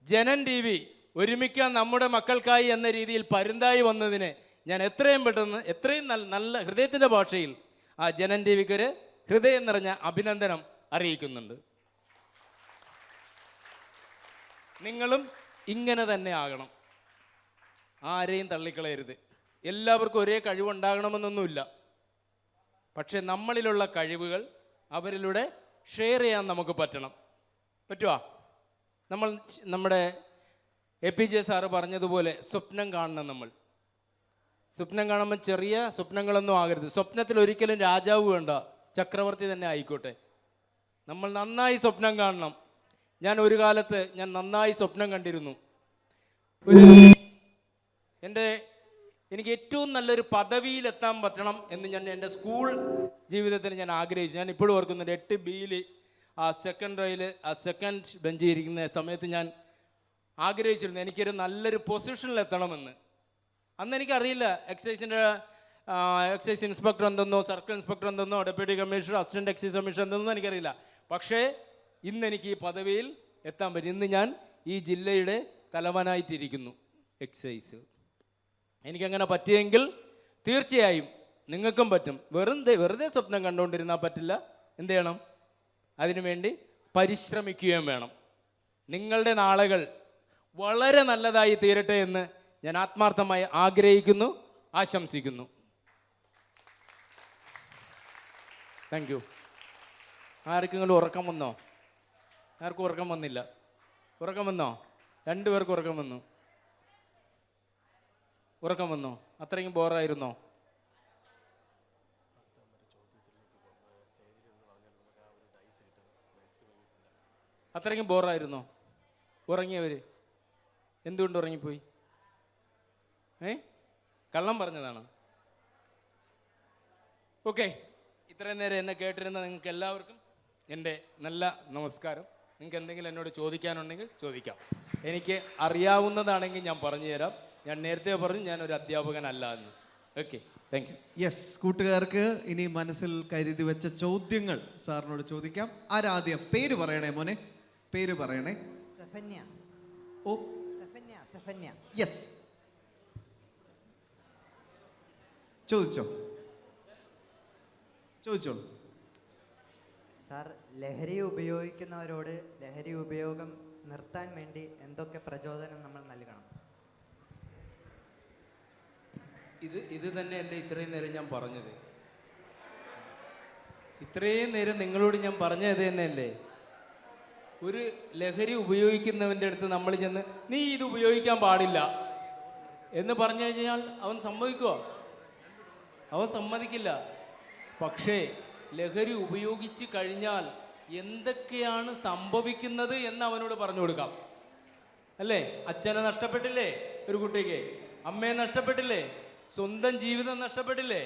ജനൻ TV ഒരുമിക്കാൻ നമ്മുടെ മക്കൾക്കായി എന്ന രീതിയിൽ പരുന്തായി വന്നതിന് ഞാൻ എത്രയും പെട്ടെന്ന്, എത്രയും നല്ല ഹൃദയത്തിൻ്റെ ഭാഷയിൽ ആ ജനൻ TVക്ക് ഒരു ഹൃദയം നിറഞ്ഞ അഭിനന്ദനം അറിയിക്കുന്നുണ്ട്. നിങ്ങളും ഇങ്ങനെ തന്നെ ആകണം. ആരെയും തള്ളിക്കളയരുത്. എല്ലാവർക്കും ഒരേ കഴിവുണ്ടാകണമെന്നൊന്നുമില്ല. പക്ഷെ നമ്മളിലുള്ള കഴിവുകൾ അവരിലൂടെ ഷെയർ ചെയ്യാൻ നമുക്ക് പറ്റണം. പറ്റുമോ? നമ്മുടെ APJ സാറ് പറഞ്ഞതുപോലെ സ്വപ്നം കാണണം. നമ്മൾ സ്വപ്നം കാണുമ്പോൾ ചെറിയ സ്വപ്നങ്ങളൊന്നും ആകരുത്. സ്വപ്നത്തിൽ ഒരിക്കലും രാജാവ് വേണ്ട, ചക്രവർത്തി തന്നെ ആയിക്കോട്ടെ. നമ്മൾ നന്നായി സ്വപ്നം കാണണം. ഒരു കാലത്ത് നന്നായി സ്വപ്നം കണ്ടിരുന്നു. എനിക്ക് ഏറ്റവും നല്ലൊരു പദവിയിലെത്താൻ പറ്റണം എന്ന് എൻ്റെ സ്കൂൾ ജീവിതത്തിൽ ഞാൻ ആഗ്രഹിച്ചു. ഞാൻ ഇപ്പോഴും ഓർക്കുന്നുണ്ട്. 8Bയിൽ ആ സെക്കൻഡ് റോയിൽ ആ സെക്കൻഡ് ബെഞ്ചിൽ ഇരിക്കുന്ന സമയത്ത് ഞാൻ ആഗ്രഹിച്ചിരുന്നു എനിക്കൊരു നല്ലൊരു പൊസിഷനിലെത്തണമെന്ന്. അന്ന് എനിക്കറിയില്ല എക്സൈസ് ഇൻസ്പെക്ടർ എന്തെന്നോ, സർക്കിൾ ഇൻസ്പെക്ടർ എന്തെന്നോ, deputy commissioner, assistant excise commissioner എന്തെന്നോ എനിക്കറിയില്ല. പക്ഷേ ഇന്ന് എനിക്ക് ഈ പദവിയിൽ എത്താൻ പറ്റും. ഇന്ന് ഞാൻ ഈ ജില്ലയുടെ തലവനായിട്ടിരിക്കുന്നു എക്സൈസ്. എനിക്കങ്ങനെ പറ്റിയെങ്കിൽ തീർച്ചയായും നിങ്ങൾക്കും പറ്റും. വെറുതെ സ്വപ്നം കണ്ടുകൊണ്ടിരുന്നാൽ പറ്റില്ല. എന്ത് ചെയ്യണം? അതിനുവേണ്ടി പരിശ്രമിക്കുകയും വേണം. നിങ്ങളുടെ നാളുകൾ വളരെ നല്ലതായി തീരട്ടെ എന്ന് ഞാൻ ആത്മാർത്ഥമായി ആഗ്രഹിക്കുന്നു, ആശംസിക്കുന്നു. Thank you. ആർക്കെങ്കിലും ഉറക്കം വന്നോ? ആർക്കും ഉറക്കം വന്നില്ല? ഉറക്കം വന്നോ? 2 പേർക്ക് ഉറക്കം വന്നു. ഉറക്കം വന്നോ? അത്രയും ബോറായിരുന്നോ? അത്രയ്ക്കും ബോറായിരുന്നോ? ഉറങ്ങിയവർ എന്തുകൊണ്ട് ഉറങ്ങിപ്പോയി? കള്ളം പറഞ്ഞതാണോ? ഓക്കെ, ഇത്രയും നേരം എന്നെ കേട്ടിരുന്ന നിങ്ങൾക്ക് എല്ലാവർക്കും എൻ്റെ നല്ല നമസ്കാരം. നിങ്ങൾക്ക് എന്തെങ്കിലും എന്നോട് ചോദിക്കാനുണ്ടെങ്കിൽ ചോദിക്കാം. എനിക്ക് അറിയാവുന്നതാണെങ്കിൽ ഞാൻ പറഞ്ഞു തരാം. ഞാൻ നേരത്തെ പറഞ്ഞു ഞാനൊരു അധ്യാപകനല്ല എന്ന്. Okay, thank you. യെസ്, കൂട്ടുകാർക്ക് ഇനി മനസ്സിൽ കരുതി വെച്ച ചോദ്യങ്ങൾ സാറിനോട് ചോദിക്കാം. ആരാദ്യം? പേര് പറയണേ മോനെ, പേര് പറയണേ. സഫന്യ. ഓ, സഫന്യ. യെസ്, ചോദിച്ചോളൂ. സാർ, ലഹരി ഉപയോഗിക്കുന്നവരോട് ലഹരി ഉപയോഗം നിർത്താൻ വേണ്ടി എന്തൊക്കെ പ്രചോദനം നമ്മൾ നൽകണം? ഇത് തന്നെയല്ലേ ഇത്രയും നേരം ഞാൻ പറഞ്ഞത്? ഇത്രയും നേരം നിങ്ങളോട് ഞാൻ പറഞ്ഞത് തന്നെയല്ലേ? ഒരു ലഹരി ഉപയോഗിക്കുന്നവൻ്റെ അടുത്ത് നമ്മൾ ചെന്ന് നീ ഇത് ഉപയോഗിക്കാൻ പാടില്ല എന്ന് പറഞ്ഞു കഴിഞ്ഞാൽ അവൻ സമ്മതിക്കുമോ? അവൻ സമ്മതിക്കില്ല. പക്ഷേ ലഹരി ഉപയോഗിച്ച് കഴിഞ്ഞാൽ എന്തൊക്കെയാണ് സംഭവിക്കുന്നത് എന്ന് അവനോട് പറഞ്ഞു കൊടുക്കാം അല്ലേ? അച്ഛനെ നഷ്ടപ്പെട്ടില്ലേ ഒരു കുട്ടിക്ക്? അമ്മയെ നഷ്ടപ്പെട്ടില്ലേ? സ്വന്തം ജീവിതം നഷ്ടപ്പെട്ടില്ലേ?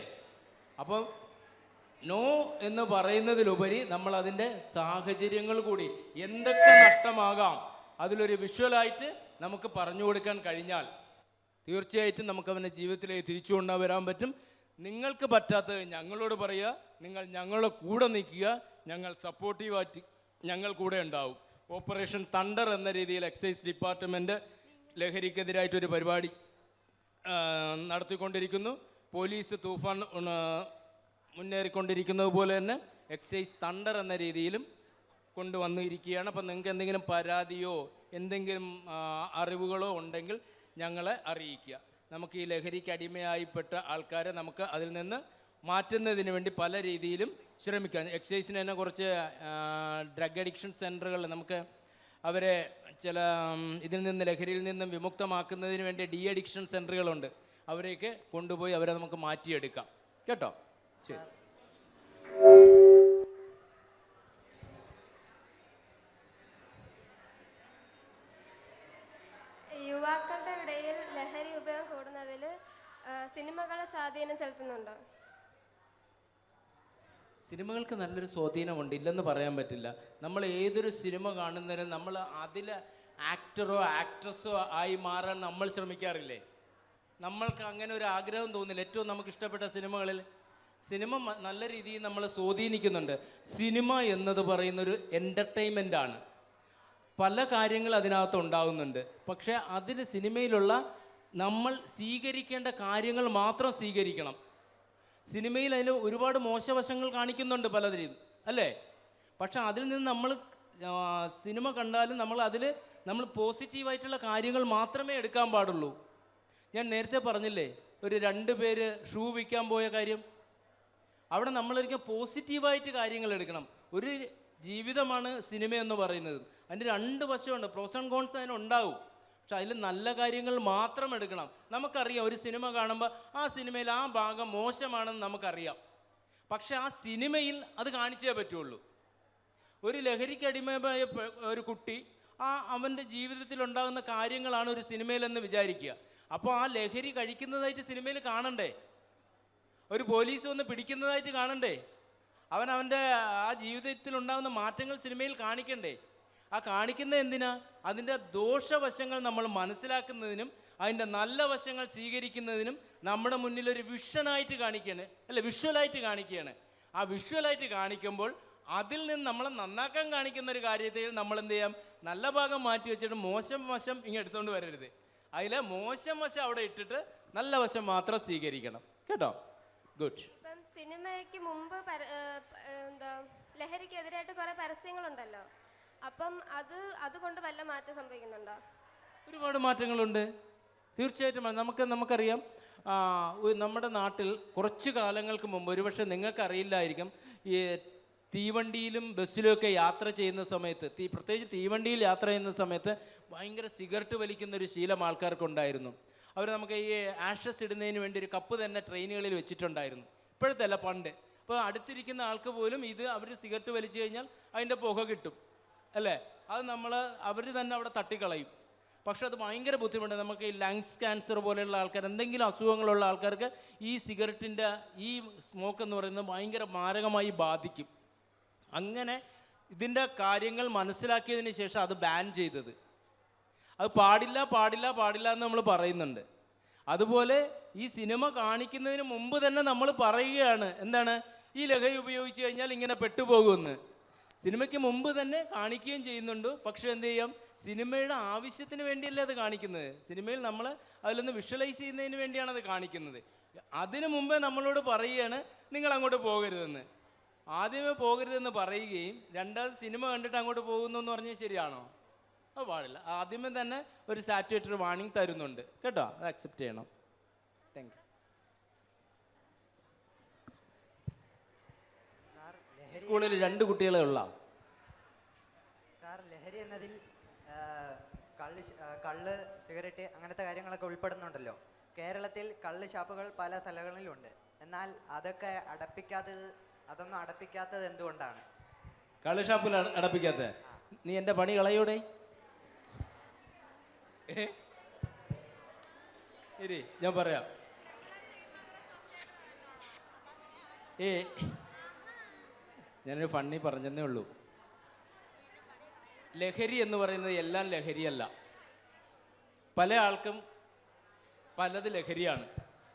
അപ്പം നോ എന്ന് പറയുന്നതിലുപരി നമ്മൾ അതിൻ്റെ സാഹചര്യങ്ങൾ കൂടി എന്തൊക്കെ നഷ്ടമാകാം അതിലൊരു വിഷ്വലായിട്ട് നമുക്ക് പറഞ്ഞു കൊടുക്കാൻ കഴിഞ്ഞാൽ തീർച്ചയായിട്ടും നമുക്ക് അവൻ്റെ ജീവിതത്തിലേക്ക് തിരിച്ചു കൊണ്ടുവരാൻ പറ്റും. നിങ്ങൾക്ക് പറ്റാത്തത് ഞങ്ങളോട് പറയുക, നിങ്ങൾ ഞങ്ങളുടെ കൂടെ നിൽക്കുക, ഞങ്ങൾ സപ്പോർട്ടീവായിട്ട് ഞങ്ങൾ കൂടെ ഉണ്ടാവും. ഓപ്പറേഷൻ തണ്ടർ എന്ന രീതിയിൽ എക്സൈസ് ഡിപ്പാർട്ട്മെൻറ്റ് ലഹരിക്കെതിരായിട്ടൊരു പരിപാടി നടത്തിക്കൊണ്ടിരിക്കുന്നു. പോലീസ് തൂഫാൻ മുന്നേറിക്കൊണ്ടിരിക്കുന്നത് പോലെ തന്നെ എക്സൈസ് തണ്ടർ എന്ന രീതിയിലും കൊണ്ടുവന്നിരിക്കുകയാണ്. അപ്പം നിങ്ങൾക്ക് എന്തെങ്കിലും പരാതിയോ എന്തെങ്കിലും അറിവുകളോ ഉണ്ടെങ്കിൽ ഞങ്ങളെ അറിയിക്കുക. നമുക്ക് ഈ ലഹരിക്ക് അടിമയായിപ്പെട്ട ആൾക്കാരെ നമുക്ക് അതിൽ നിന്ന് മാറ്റുന്നതിന് വേണ്ടി പല രീതിയിലും ശ്രമിക്കാം. എക്സൈസിന് തന്നെ കുറച്ച് ഡ്രഗ് അഡിക്ഷൻ സെൻറ്ററുകൾ നമുക്ക് അവരെ ചില ഇതിൽ നിന്ന് ലഹരിയിൽ നിന്നും വിമുക്തമാക്കുന്നതിന് വേണ്ടി ഡി അഡിക്ഷൻ സെൻറ്ററുകളുണ്ട്. അവരെയൊക്കെ കൊണ്ടുപോയി അവരെ നമുക്ക് മാറ്റിയെടുക്കാം. കേട്ടോ? ശരി. യുവാക്കളുടെ ഇടയിൽ ലഹരി ഉപയോഗം കൂടുന്നതിൽ സിനിമകളെ സ്വാധീനം ചെലുത്തുന്നുണ്ടോ? സിനിമകൾക്ക് നല്ലൊരു സ്വാധീനമുണ്ട്, ഇല്ലെന്ന് പറയാൻ പറ്റില്ല. നമ്മൾ ഏതൊരു സിനിമ കാണുന്നതിനും നമ്മൾ അതിൽ ആക്ടറോ ആക്ട്രസോ ആയി മാറാൻ നമ്മൾ ശ്രമിക്കാറില്ലേ? നമ്മൾക്ക് അങ്ങനെ ഒരു ആഗ്രഹം തോന്നില്ല. ഏറ്റവും നമുക്ക് ഇഷ്ടപ്പെട്ട സിനിമകളിൽ സിനിമ നല്ല രീതിയിൽ നമ്മളെ സ്വാധീനിക്കുന്നുണ്ട്. സിനിമ എന്നത് പറയുന്നൊരു എൻ്റർടൈൻമെൻ്റാണ്. പല കാര്യങ്ങൾ അതിനകത്ത് ഉണ്ടാകുന്നുണ്ട്. പക്ഷേ അതിൽ സിനിമയിലുള്ള നമ്മൾ സ്വീകരിക്കേണ്ട കാര്യങ്ങൾ മാത്രം സ്വീകരിക്കണം. സിനിമയിൽ അതിൽ ഒരുപാട് മോശവശങ്ങൾ കാണിക്കുന്നുണ്ട് പലതിലും, അല്ലേ? പക്ഷെ അതിൽ നിന്ന് നമ്മൾ സിനിമ കണ്ടാലും നമ്മൾ പോസിറ്റീവായിട്ടുള്ള കാര്യങ്ങൾ മാത്രമേ എടുക്കാൻ പാടുള്ളൂ. ഞാൻ നേരത്തെ പറഞ്ഞില്ലേ, ഒരു 2 പേര് ഷൂ വിൽക്കാൻ പോയ കാര്യം. അവിടെ നമ്മളൊരിക്കൽ പോസിറ്റീവായിട്ട് കാര്യങ്ങൾ എടുക്കണം. ഒരു ജീവിതമാണ് സിനിമ എന്ന് പറയുന്നത്. അതിൻ്റെ 2 വശമുണ്ട്. പ്രോസ് ആൻഡ് കോൺസ് അതിനുണ്ടാവും. പക്ഷെ അതിൽ നല്ല കാര്യങ്ങൾ മാത്രം എടുക്കണം. നമുക്കറിയാം, ഒരു സിനിമ കാണുമ്പോൾ ആ സിനിമയിൽ ആ ഭാഗം മോശമാണെന്ന് നമുക്കറിയാം. പക്ഷെ ആ സിനിമയിൽ അത് കാണിച്ചേ പറ്റുള്ളൂ. ഒരു ലഹരിക്ക് അടിമയായ ഒരു കുട്ടി അവൻ്റെ ജീവിതത്തിൽ ഉണ്ടാകുന്ന കാര്യങ്ങളാണ് ഒരു സിനിമയിലെന്ന് വിചാരിക്കുക. അപ്പോൾ ആ ലഹരി കഴിക്കുന്നതായിട്ട് സിനിമയിൽ കാണണ്ടേ? ഒരു പോലീസ് വന്ന് പിടിക്കുന്നതായിട്ട് കാണണ്ടേ? അവൻ്റെ ആ ജീവിതത്തിൽ ഉണ്ടാകുന്ന മാറ്റങ്ങൾ സിനിമയിൽ കാണിക്കണ്ടേ? ആ കാണിക്കുന്നത് എന്തിനാ? അതിൻ്റെ ദോഷവശങ്ങൾ നമ്മൾ മനസ്സിലാക്കുന്നതിനും അതിൻ്റെ നല്ല വശങ്ങൾ സ്വീകരിക്കുന്നതിനും നമ്മുടെ മുന്നിൽ ഒരു വിഷ്വലായിട്ട് കാണിക്കുകയാണ്, അല്ല വിഷ്വലായിട്ട് കാണിക്കുകയാണ്. ആ വിഷ്വലായിട്ട് കാണിക്കുമ്പോൾ അതിൽ നിന്ന് നമ്മളെ നന്നാക്കാൻ കാണിക്കുന്ന ഒരു കാര്യത്തിൽ നമ്മൾ എന്ത് ചെയ്യാം? നല്ല ഭാഗം മാറ്റി വെച്ചിട്ട് മോശം വശം ഇങ്ങനെ എടുത്തുകൊണ്ട് വരരുത്. അതിലെ മോശം വശം അവിടെ ഇട്ടിട്ട് നല്ല വശം മാത്രം സ്വീകരിക്കണം. കേട്ടോ? ഗുഡ്. ഇപ്പം സിനിമയ്ക്ക് മുമ്പ് ലഹരിക്കെതിരായിട്ട് കുറെ പരസ്യങ്ങളുണ്ടല്ലോ. അപ്പം അതുകൊണ്ട് വല്ല മാറ്റം സംഭവിക്കുന്നുണ്ടോ? ഒരുപാട് മാറ്റങ്ങളുണ്ട്, തീർച്ചയായിട്ടും. നമുക്കറിയാം, നമ്മുടെ നാട്ടിൽ കുറച്ച് കാലങ്ങൾക്ക് മുമ്പ്, ഒരുപക്ഷെ നിങ്ങൾക്കറിയില്ലായിരിക്കും, ഈ തീവണ്ടിയിലും ബസ്സിലുമൊക്കെ യാത്ര ചെയ്യുന്ന സമയത്ത്, പ്രത്യേകിച്ച് തീവണ്ടിയിൽ യാത്ര ചെയ്യുന്ന സമയത്ത് ഭയങ്കര സിഗരറ്റ് വലിക്കുന്നൊരു ശീലം ആൾക്കാർക്കുണ്ടായിരുന്നു. അവർ നമുക്ക് ഈ ആഷസ് ഇടുന്നതിന് വേണ്ടി ഒരു കപ്പ് തന്നെ ട്രെയിനുകളിൽ വെച്ചിട്ടുണ്ടായിരുന്നു. ഇപ്പോഴത്തെ അല്ല, പണ്ട്. അപ്പോൾ അടുത്തിരിക്കുന്ന ആൾക്ക് പോലും അവർ സിഗരറ്റ് വലിച്ചു കഴിഞ്ഞാൽ അതിൻ്റെ പുക കിട്ടും, അല്ലേ? അത് അവർ തന്നെ അവിടെ തട്ടിക്കളയും. പക്ഷെ അത് ഭയങ്കര ബുദ്ധിമുട്ട്. നമുക്ക് ഈ ലങ്സ് ക്യാൻസർ പോലെയുള്ള ആൾക്കാർ, എന്തെങ്കിലും അസുഖങ്ങളുള്ള ആൾക്കാർക്ക് ഈ സിഗരറ്റിൻ്റെ ഈ സ്മോക്ക് എന്ന് പറയുന്നത് ഭയങ്കര മാരകമായി ബാധിക്കും. അങ്ങനെ ഇതിൻ്റെ കാര്യങ്ങൾ മനസ്സിലാക്കിയതിന് ശേഷം അത് ബാൻ ചെയ്തത്. അത് പാടില്ല എന്ന് നമ്മൾ പറയുന്നുണ്ട്. അതുപോലെ ഈ സിനിമ കാണിക്കുന്നതിന് മുമ്പ് തന്നെ നമ്മൾ പറയുകയാണ്, എന്താണ്? ഈ ലഹരി ഉപയോഗിച്ച് കഴിഞ്ഞാൽ ഇങ്ങനെ പെട്ടുപോകുമെന്ന്. സിനിമയ്ക്ക് മുമ്പ് തന്നെ കാണിക്കുകയും ചെയ്യുന്നുണ്ട്. പക്ഷെ എന്ത് ചെയ്യാം? സിനിമയുടെ ആവശ്യത്തിന് വേണ്ടിയല്ല അത് കാണിക്കുന്നത്. സിനിമയിൽ നമ്മൾ അതിലൊന്ന് വിഷ്വലൈസ് ചെയ്യുന്നതിന് വേണ്ടിയാണ് അത് കാണിക്കുന്നത്. അതിനു മുമ്പേ നമ്മളോട് പറയുകയാണ്, നിങ്ങൾ അങ്ങോട്ട് പോകരുതെന്ന്. ആദ്യമേ പോകരുതെന്ന് പറയുകയും രണ്ടാമത് സിനിമ കണ്ടിട്ട് അങ്ങോട്ട് പോകുന്നു എന്ന് പറഞ്ഞാൽ ശരിയാണോ? അത് പാടില്ല. ആദ്യമേ തന്നെ ഒരു സാറ്റുറേറ്ററി വാർണിംഗ് തരുന്നുണ്ട്. കേട്ടോ? അത് അക്സെപ്റ്റ് ചെയ്യണം. Thank you. സ്കൂളിൽ 2 കുട്ടികളെ ഉള്ള സാർ, ലഹരി എന്നതിൽ കള്ള്, സിഗരറ്റ് അങ്ങനത്തെ കാര്യങ്ങളൊക്കെ ഉൾപ്പെടുന്നുണ്ടല്ലോ. കേരളത്തിൽ കള്ള് ഷാപ്പുകൾ പല സ്ഥലങ്ങളിലുണ്ട്. എന്നാൽ അതൊന്നും അടപ്പിക്കാത്തത് എന്തുകൊണ്ടാണ്? കള്ള് ഷാപ്പിൽ അടപ്പിക്കാത്ത? നീ എൻ്റെ പണി കളയോടെ. ശരി, ഞാൻ പറയാം. ഞാനൊരു ഫണ്ണി പറഞ്ഞതേ ഉള്ളൂ. ലഹരി എന്ന് പറയുന്നത് എല്ലാം ലഹരിയല്ല. പല ആൾക്കും പലത് ലഹരിയാണ്.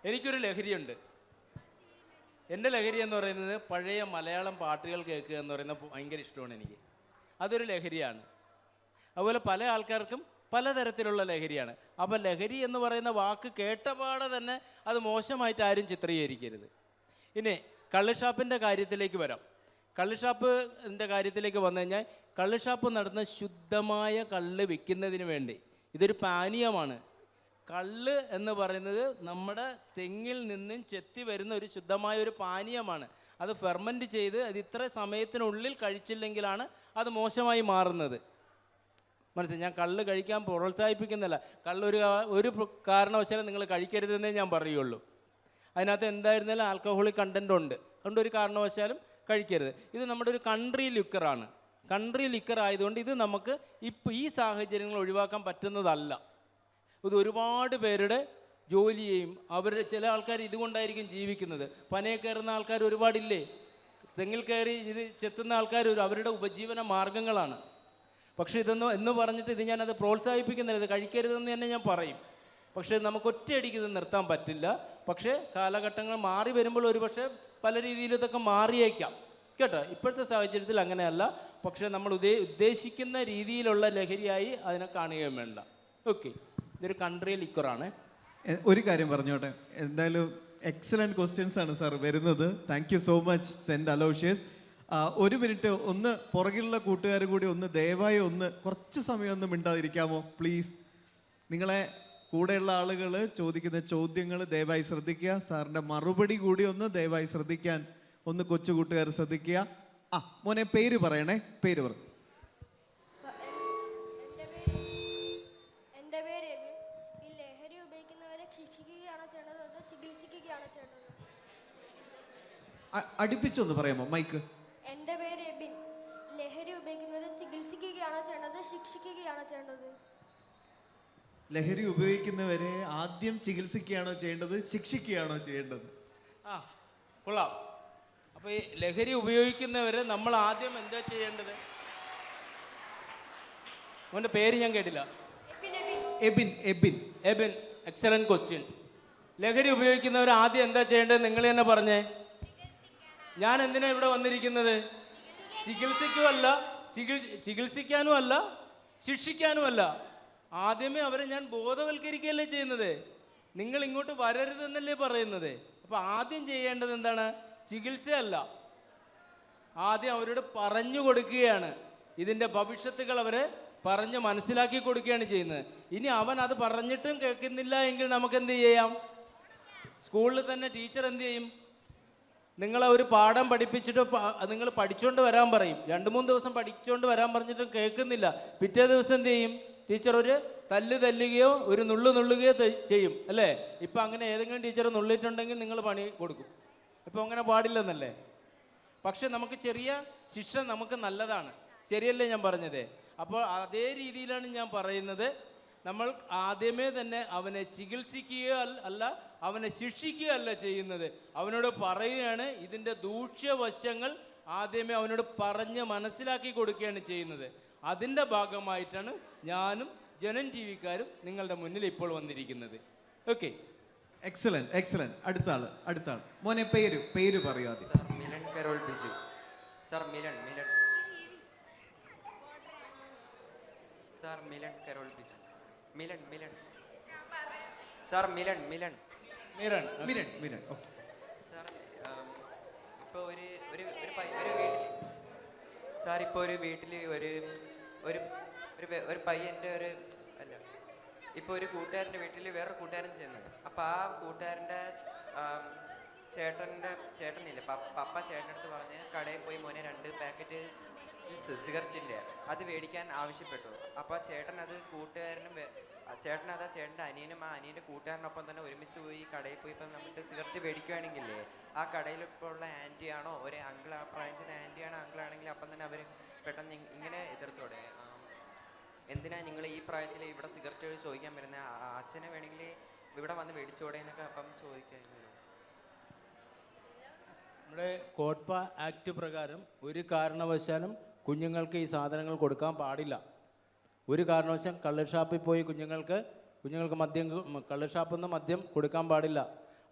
എനിക്കൊരു ലഹരിയുണ്ട്. എൻ്റെ ലഹരി എന്ന് പറയുന്നത് പഴയ മലയാളം പാട്ടുകൾ കേൾക്കുക എന്ന് പറയുന്നത് ഭയങ്കര ഇഷ്ടമാണ് എനിക്ക്. അതൊരു ലഹരിയാണ്. അതുപോലെ പല ആൾക്കാർക്കും പലതരത്തിലുള്ള ലഹരിയാണ്. അപ്പോൾ ലഹരി എന്ന് പറയുന്ന വാക്ക് കേട്ടപാടെ തന്നെ അത് മോശമായിട്ട് ആരും ചിത്രീകരിക്കരുത്. ഇനി കള്ളുഷാപ്പിൻ്റെ കാര്യത്തിലേക്ക് വരാം. കള്ളുഷാപ്പിൻ്റെ കാര്യത്തിലേക്ക് വന്നു കഴിഞ്ഞാൽ കള്ളുഷാപ്പ് നടന്ന ശുദ്ധമായ കള്ള് വിൽക്കുന്നതിന് വേണ്ടി ഇതൊരു പാനീയമാണ്. കള്ള് എന്ന് പറയുന്നത് നമ്മുടെ തെങ്ങിൽ നിന്നും ചെത്തി വരുന്ന ഒരു ശുദ്ധമായ ഒരു പാനീയമാണ്. അത് ഫെർമെൻറ്റ് ചെയ്ത് അത് ഇത്ര സമയത്തിനുള്ളിൽ കഴിച്ചില്ലെങ്കിലാണ് അത് മോശമായി മാറുന്നത്. മനസ്സിലായി? ഞാൻ കള്ള് കഴിക്കാൻ പ്രോത്സാഹിപ്പിക്കുന്നില്ല. ഒരു കാരണവശാലും നിങ്ങൾ കഴിക്കരുതെന്നേ ഞാൻ പറയുള്ളൂ. അതിനകത്ത് എന്തായിരുന്നാലും ആൽക്കഹോളിക് കണ്ടൻ്റ് ഉണ്ട്. അതുകൊണ്ട് ഒരു കാരണവശാലും കഴിക്കരുത്. ഇത് നമ്മുടെ ഒരു കൺട്രി ലിക്കറാണ്. കൺട്രി ലിക്കർ ആയതുകൊണ്ട് ഇത് നമുക്ക് ഇപ്പോൾ ഈ സാഹചര്യങ്ങൾ ഒഴിവാക്കാൻ പറ്റുന്നതല്ല. ഇത് ഒരുപാട് പേരുടെ ജോലിയെയും അവരുടെ ചില ആൾക്കാർ ഇതുകൊണ്ടായിരിക്കും ജീവിക്കുന്നത്. പനയെ കയറുന്ന ആൾക്കാർ ഒരുപാടില്ലേ? തെങ്ങിൽ കയറി ഇത് ചെത്തുന്ന ആൾക്കാർ അവരുടെ ഉപജീവന മാർഗങ്ങളാണ്. പക്ഷേ എന്ന് പറഞ്ഞിട്ട് ഇത് ഞാനത് പ്രോത്സാഹിപ്പിക്കുന്നില്ല. ഇത് കഴിക്കരുതെന്ന് തന്നെ ഞാൻ പറയും. പക്ഷേ നമുക്ക് ഒറ്റയടിക്ക് ഇത് നിർത്താൻ പറ്റില്ല. പക്ഷേ കാലഘട്ടങ്ങൾ മാറി വരുമ്പോൾ ഒരുപക്ഷെ പല രീതിയിൽ ഇതൊക്കെ മാറിയേക്കാം കേട്ടോ. ഇപ്പോഴത്തെ സാഹചര്യത്തിൽ അങ്ങനെയല്ല. പക്ഷേ നമ്മൾ ഉദ്ദേശിക്കുന്ന രീതിയിലുള്ള ലഹരിയായി അതിനെ കാണുകയും വേണ്ട. ഓക്കെ, ഇതൊരു കൺട്രി ലിക്കറാണ്. ഒരു കാര്യം പറഞ്ഞോട്ടെ, എന്തായാലും എക്സലൻറ്റ് ക്വസ്റ്റ്യൻസ് ആണ് സാർ വരുന്നത്. Thank you so much Saint Aloysius. ഒരു മിനിറ്റ് ഒന്ന് പുറകിലുള്ള കൂട്ടുകാർ കൂടി ഒന്ന് ദയവായി ഒന്ന് കുറച്ച് സമയം ഒന്ന് മിണ്ടാതിരിക്കാമോ പ്ലീസ്? നിങ്ങളെ കൂടെയുള്ള ആളുകൾ ചോദിക്കുന്ന ചോദ്യങ്ങൾ ദയവായി ശ്രദ്ധിക്കുക. സാറിൻ്റെ മറുപടി കൂടി ഒന്ന് ദയവായി ശ്രദ്ധിക്കാൻ ഒന്ന് കൊച്ചു കൂട്ടുകാർ ശ്രദ്ധിക്കുക. മോനെ പേര് പറയണേ, പേര് പറ. എൻ്റെ പേര് എബിൻ. ഈ ലഹരി ഉപയോഗിക്കുന്നവരെ ശിക്ഷിക്കുകയാണോ ചെയ്യേണ്ടത് അതോ ചികിത്സിക്കുകയാണോ ചെയ്യേണ്ടത്? അടുപ്പിച്ചൊന്ന് പറയാമോ മൈക്ക്? എൻ്റെ പേര് എബിൻ. ലഹരി ഉപയോഗിക്കുന്നവരെ ചികിത്സിക്കുകയാണോ ചെയ്യേണ്ടത് ശിക്ഷിക്കുകയാണോ ചെയ്യേണ്ടത്? ലഹരി ഉപയോഗിക്കുന്നവരെ ആദ്യം ചികിത്സിക്കുകയാണോ ചെയ്യേണ്ടത് ശിക്ഷിക്കുകയാണോ ചെയ്യേണ്ടത്? കൊള്ളാം. അപ്പോൾ ഈ ലഹരി ഉപയോഗിക്കുന്നവരെ നമ്മൾ ആദ്യം എന്താ ചെയ്യേണ്ടത്? അവൻ്റെ പേര് ഞാൻ കേട്ടില്ല. എബിൻ. Ebin, Ebin, excellent question. ലഹരി ഉപയോഗിക്കുന്നവർ ആദ്യം എന്താ ചെയ്യേണ്ടത്? നിങ്ങൾ തന്നെ പറഞ്ഞേ. ഞാൻ എന്തിനാ ഇവിടെ വന്നിരിക്കുന്നത്? ചികിത്സിക്കാനുമല്ല ശിക്ഷിക്കാനുമല്ല. ആദ്യമേ അവരെ ഞാൻ ബോധവൽക്കരിക്കുകയല്ലേ ചെയ്യുന്നത്. നിങ്ങൾ ഇങ്ങോട്ട് വരരുതെന്നല്ലേ പറയുന്നത്. അപ്പോൾ ആദ്യം ചെയ്യേണ്ടത് എന്താണ്? ചികിത്സയല്ല, ആദ്യം അവരോട് പറഞ്ഞു കൊടുക്കുകയാണ്. ഇതിൻ്റെ ഭവിഷ്യത്തുകൾ അവരെ പറഞ്ഞ് മനസ്സിലാക്കി കൊടുക്കുകയാണ് ചെയ്യുന്നത്. ഇനി അവൻ അത് പറഞ്ഞിട്ടും കേൾക്കുന്നില്ല എങ്കിൽ നമുക്ക് എന്ത് ചെയ്യാം? സ്കൂളിൽ തന്നെ ടീച്ചർ എന്ത് ചെയ്യും? നിങ്ങളെ ഒരു പാഠം പഠിപ്പിച്ചിട്ട് നിങ്ങൾ പഠിച്ചുകൊണ്ട് വരാൻ പറയും. 2-3 ദിവസം പഠിച്ചുകൊണ്ട് വരാൻ പറഞ്ഞിട്ടും കേൾക്കുന്നില്ല. പിറ്റേ ദിവസം എന്ത് ചെയ്യും? ടീച്ചർ ഒരു തല്ലുകയോ ഒരു നുള്ളുകയോ ചെയ്യും അല്ലേ? ഇപ്പം അങ്ങനെ ഏതെങ്കിലും ടീച്ചർ നുള്ളിയിട്ടുണ്ടെങ്കിൽ നിങ്ങൾ പണി കൊടുക്കും. ഇപ്പം അങ്ങനെ പാടില്ലെന്നല്ലേ? പക്ഷെ നമുക്ക് ചെറിയ ശിക്ഷ നമുക്ക് നല്ലതാണ്. ശരിയല്ലേ ഞാൻ പറഞ്ഞത്? അപ്പോൾ അതേ രീതിയിലാണ് ഞാൻ പറയുന്നത്. നമ്മൾ ആദ്യമേ തന്നെ അവനെ ചികിത്സിക്കുകയോ അല്ല, അവനെ ശിക്ഷിക്കുകയല്ല ചെയ്യുന്നത്. അവനോട് പറയുകയാണ്, ഇതിൻ്റെ ദൂഷ്യവശങ്ങൾ ആദ്യമേ അവനോട് പറഞ്ഞ് മനസ്സിലാക്കി കൊടുക്കുകയാണ് ചെയ്യുന്നത്. അതിൻ്റെ ഭാഗമായിട്ടാണ് ഞാനും ജനൻ ടി വിക്കാരും നിങ്ങളുടെ മുന്നിൽ ഇപ്പോൾ വന്നിരിക്കുന്നത്. Okay, excellent. അടുത്ത ആള് മോനെ പേര് പറയൂ ആദ്യം. Milan Carol Biju. Sir Milan sir Milan Carol Biju. Milan sir Milan okay. Sir ഇപ്പോൾ ഒരു വീട്ടിൽ സാർ ഇപ്പോൾ ഒരു വീട്ടിൽ ഒരു പയ്യൻ്റെ ഇപ്പോൾ ഒരു കൂട്ടുകാരൻ്റെ വീട്ടിൽ വേറൊരു കൂട്ടുകാരൻ ചെയ്യുന്നത്. അപ്പോൾ ആ കൂട്ടുകാരൻ്റെ ചേട്ടനില്ല, പപ്പ ചേട്ടൻ്റെ അടുത്ത് പറഞ്ഞ് കടയിൽ പോയി മോനെ 2 പാക്കറ്റ് സിഗരറ്റിൻ്റെ അത് മേടിക്കാൻ ആവശ്യപ്പെട്ടു. അപ്പോൾ ചേട്ടൻ അത് ചേട്ടൻ്റെ അനിയനും ആ അനിയൻ്റെ കൂട്ടുകാരനൊപ്പം തന്നെ ഒരുമിച്ച് പോയി കടയിൽ പോയി ഇപ്പം നമുക്ക് സിഗരറ്റ് മേടിക്കുകയാണെങ്കിലേ ആ കടയിൽ ഇപ്പോൾ ഉള്ള ആൻറ്റിയാണോ ഒരു അങ്കിൾ, ആ പ്രായം ചെയ്ത ആൻറ്റിയാണോ അങ്കിളാണെങ്കിൽ അപ്പം തന്നെ അവർ പെട്ടെന്ന് ഇങ്ങനെ എതിർത്തോടെ, എന്തിനാ നിങ്ങൾ ഈ പ്രായത്തിൽ ഇവിടെ സിഗരറ്റ് ചോദിക്കാൻ വരുന്നത്? അച്ഛനെ വേണമെങ്കിൽ ഇവിടെ വന്ന് മേടിച്ചോടെ എന്നൊക്കെ അപ്പം ചോദിക്കാൻ. നമ്മുടെ കോട്ട്പ ആക്ട് പ്രകാരം ഒരു കാരണവശാലും കുഞ്ഞുങ്ങൾക്ക് ഈ സാധനങ്ങൾ കൊടുക്കാൻ പാടില്ല. ഒരു കാരണവശാലും കള്ള് ഷാപ്പിൽ പോയി കുഞ്ഞുങ്ങൾക്ക് കള്ള് ഷാപ്പിൽ നിന്ന് മദ്യം കൊടുക്കാൻ പാടില്ല.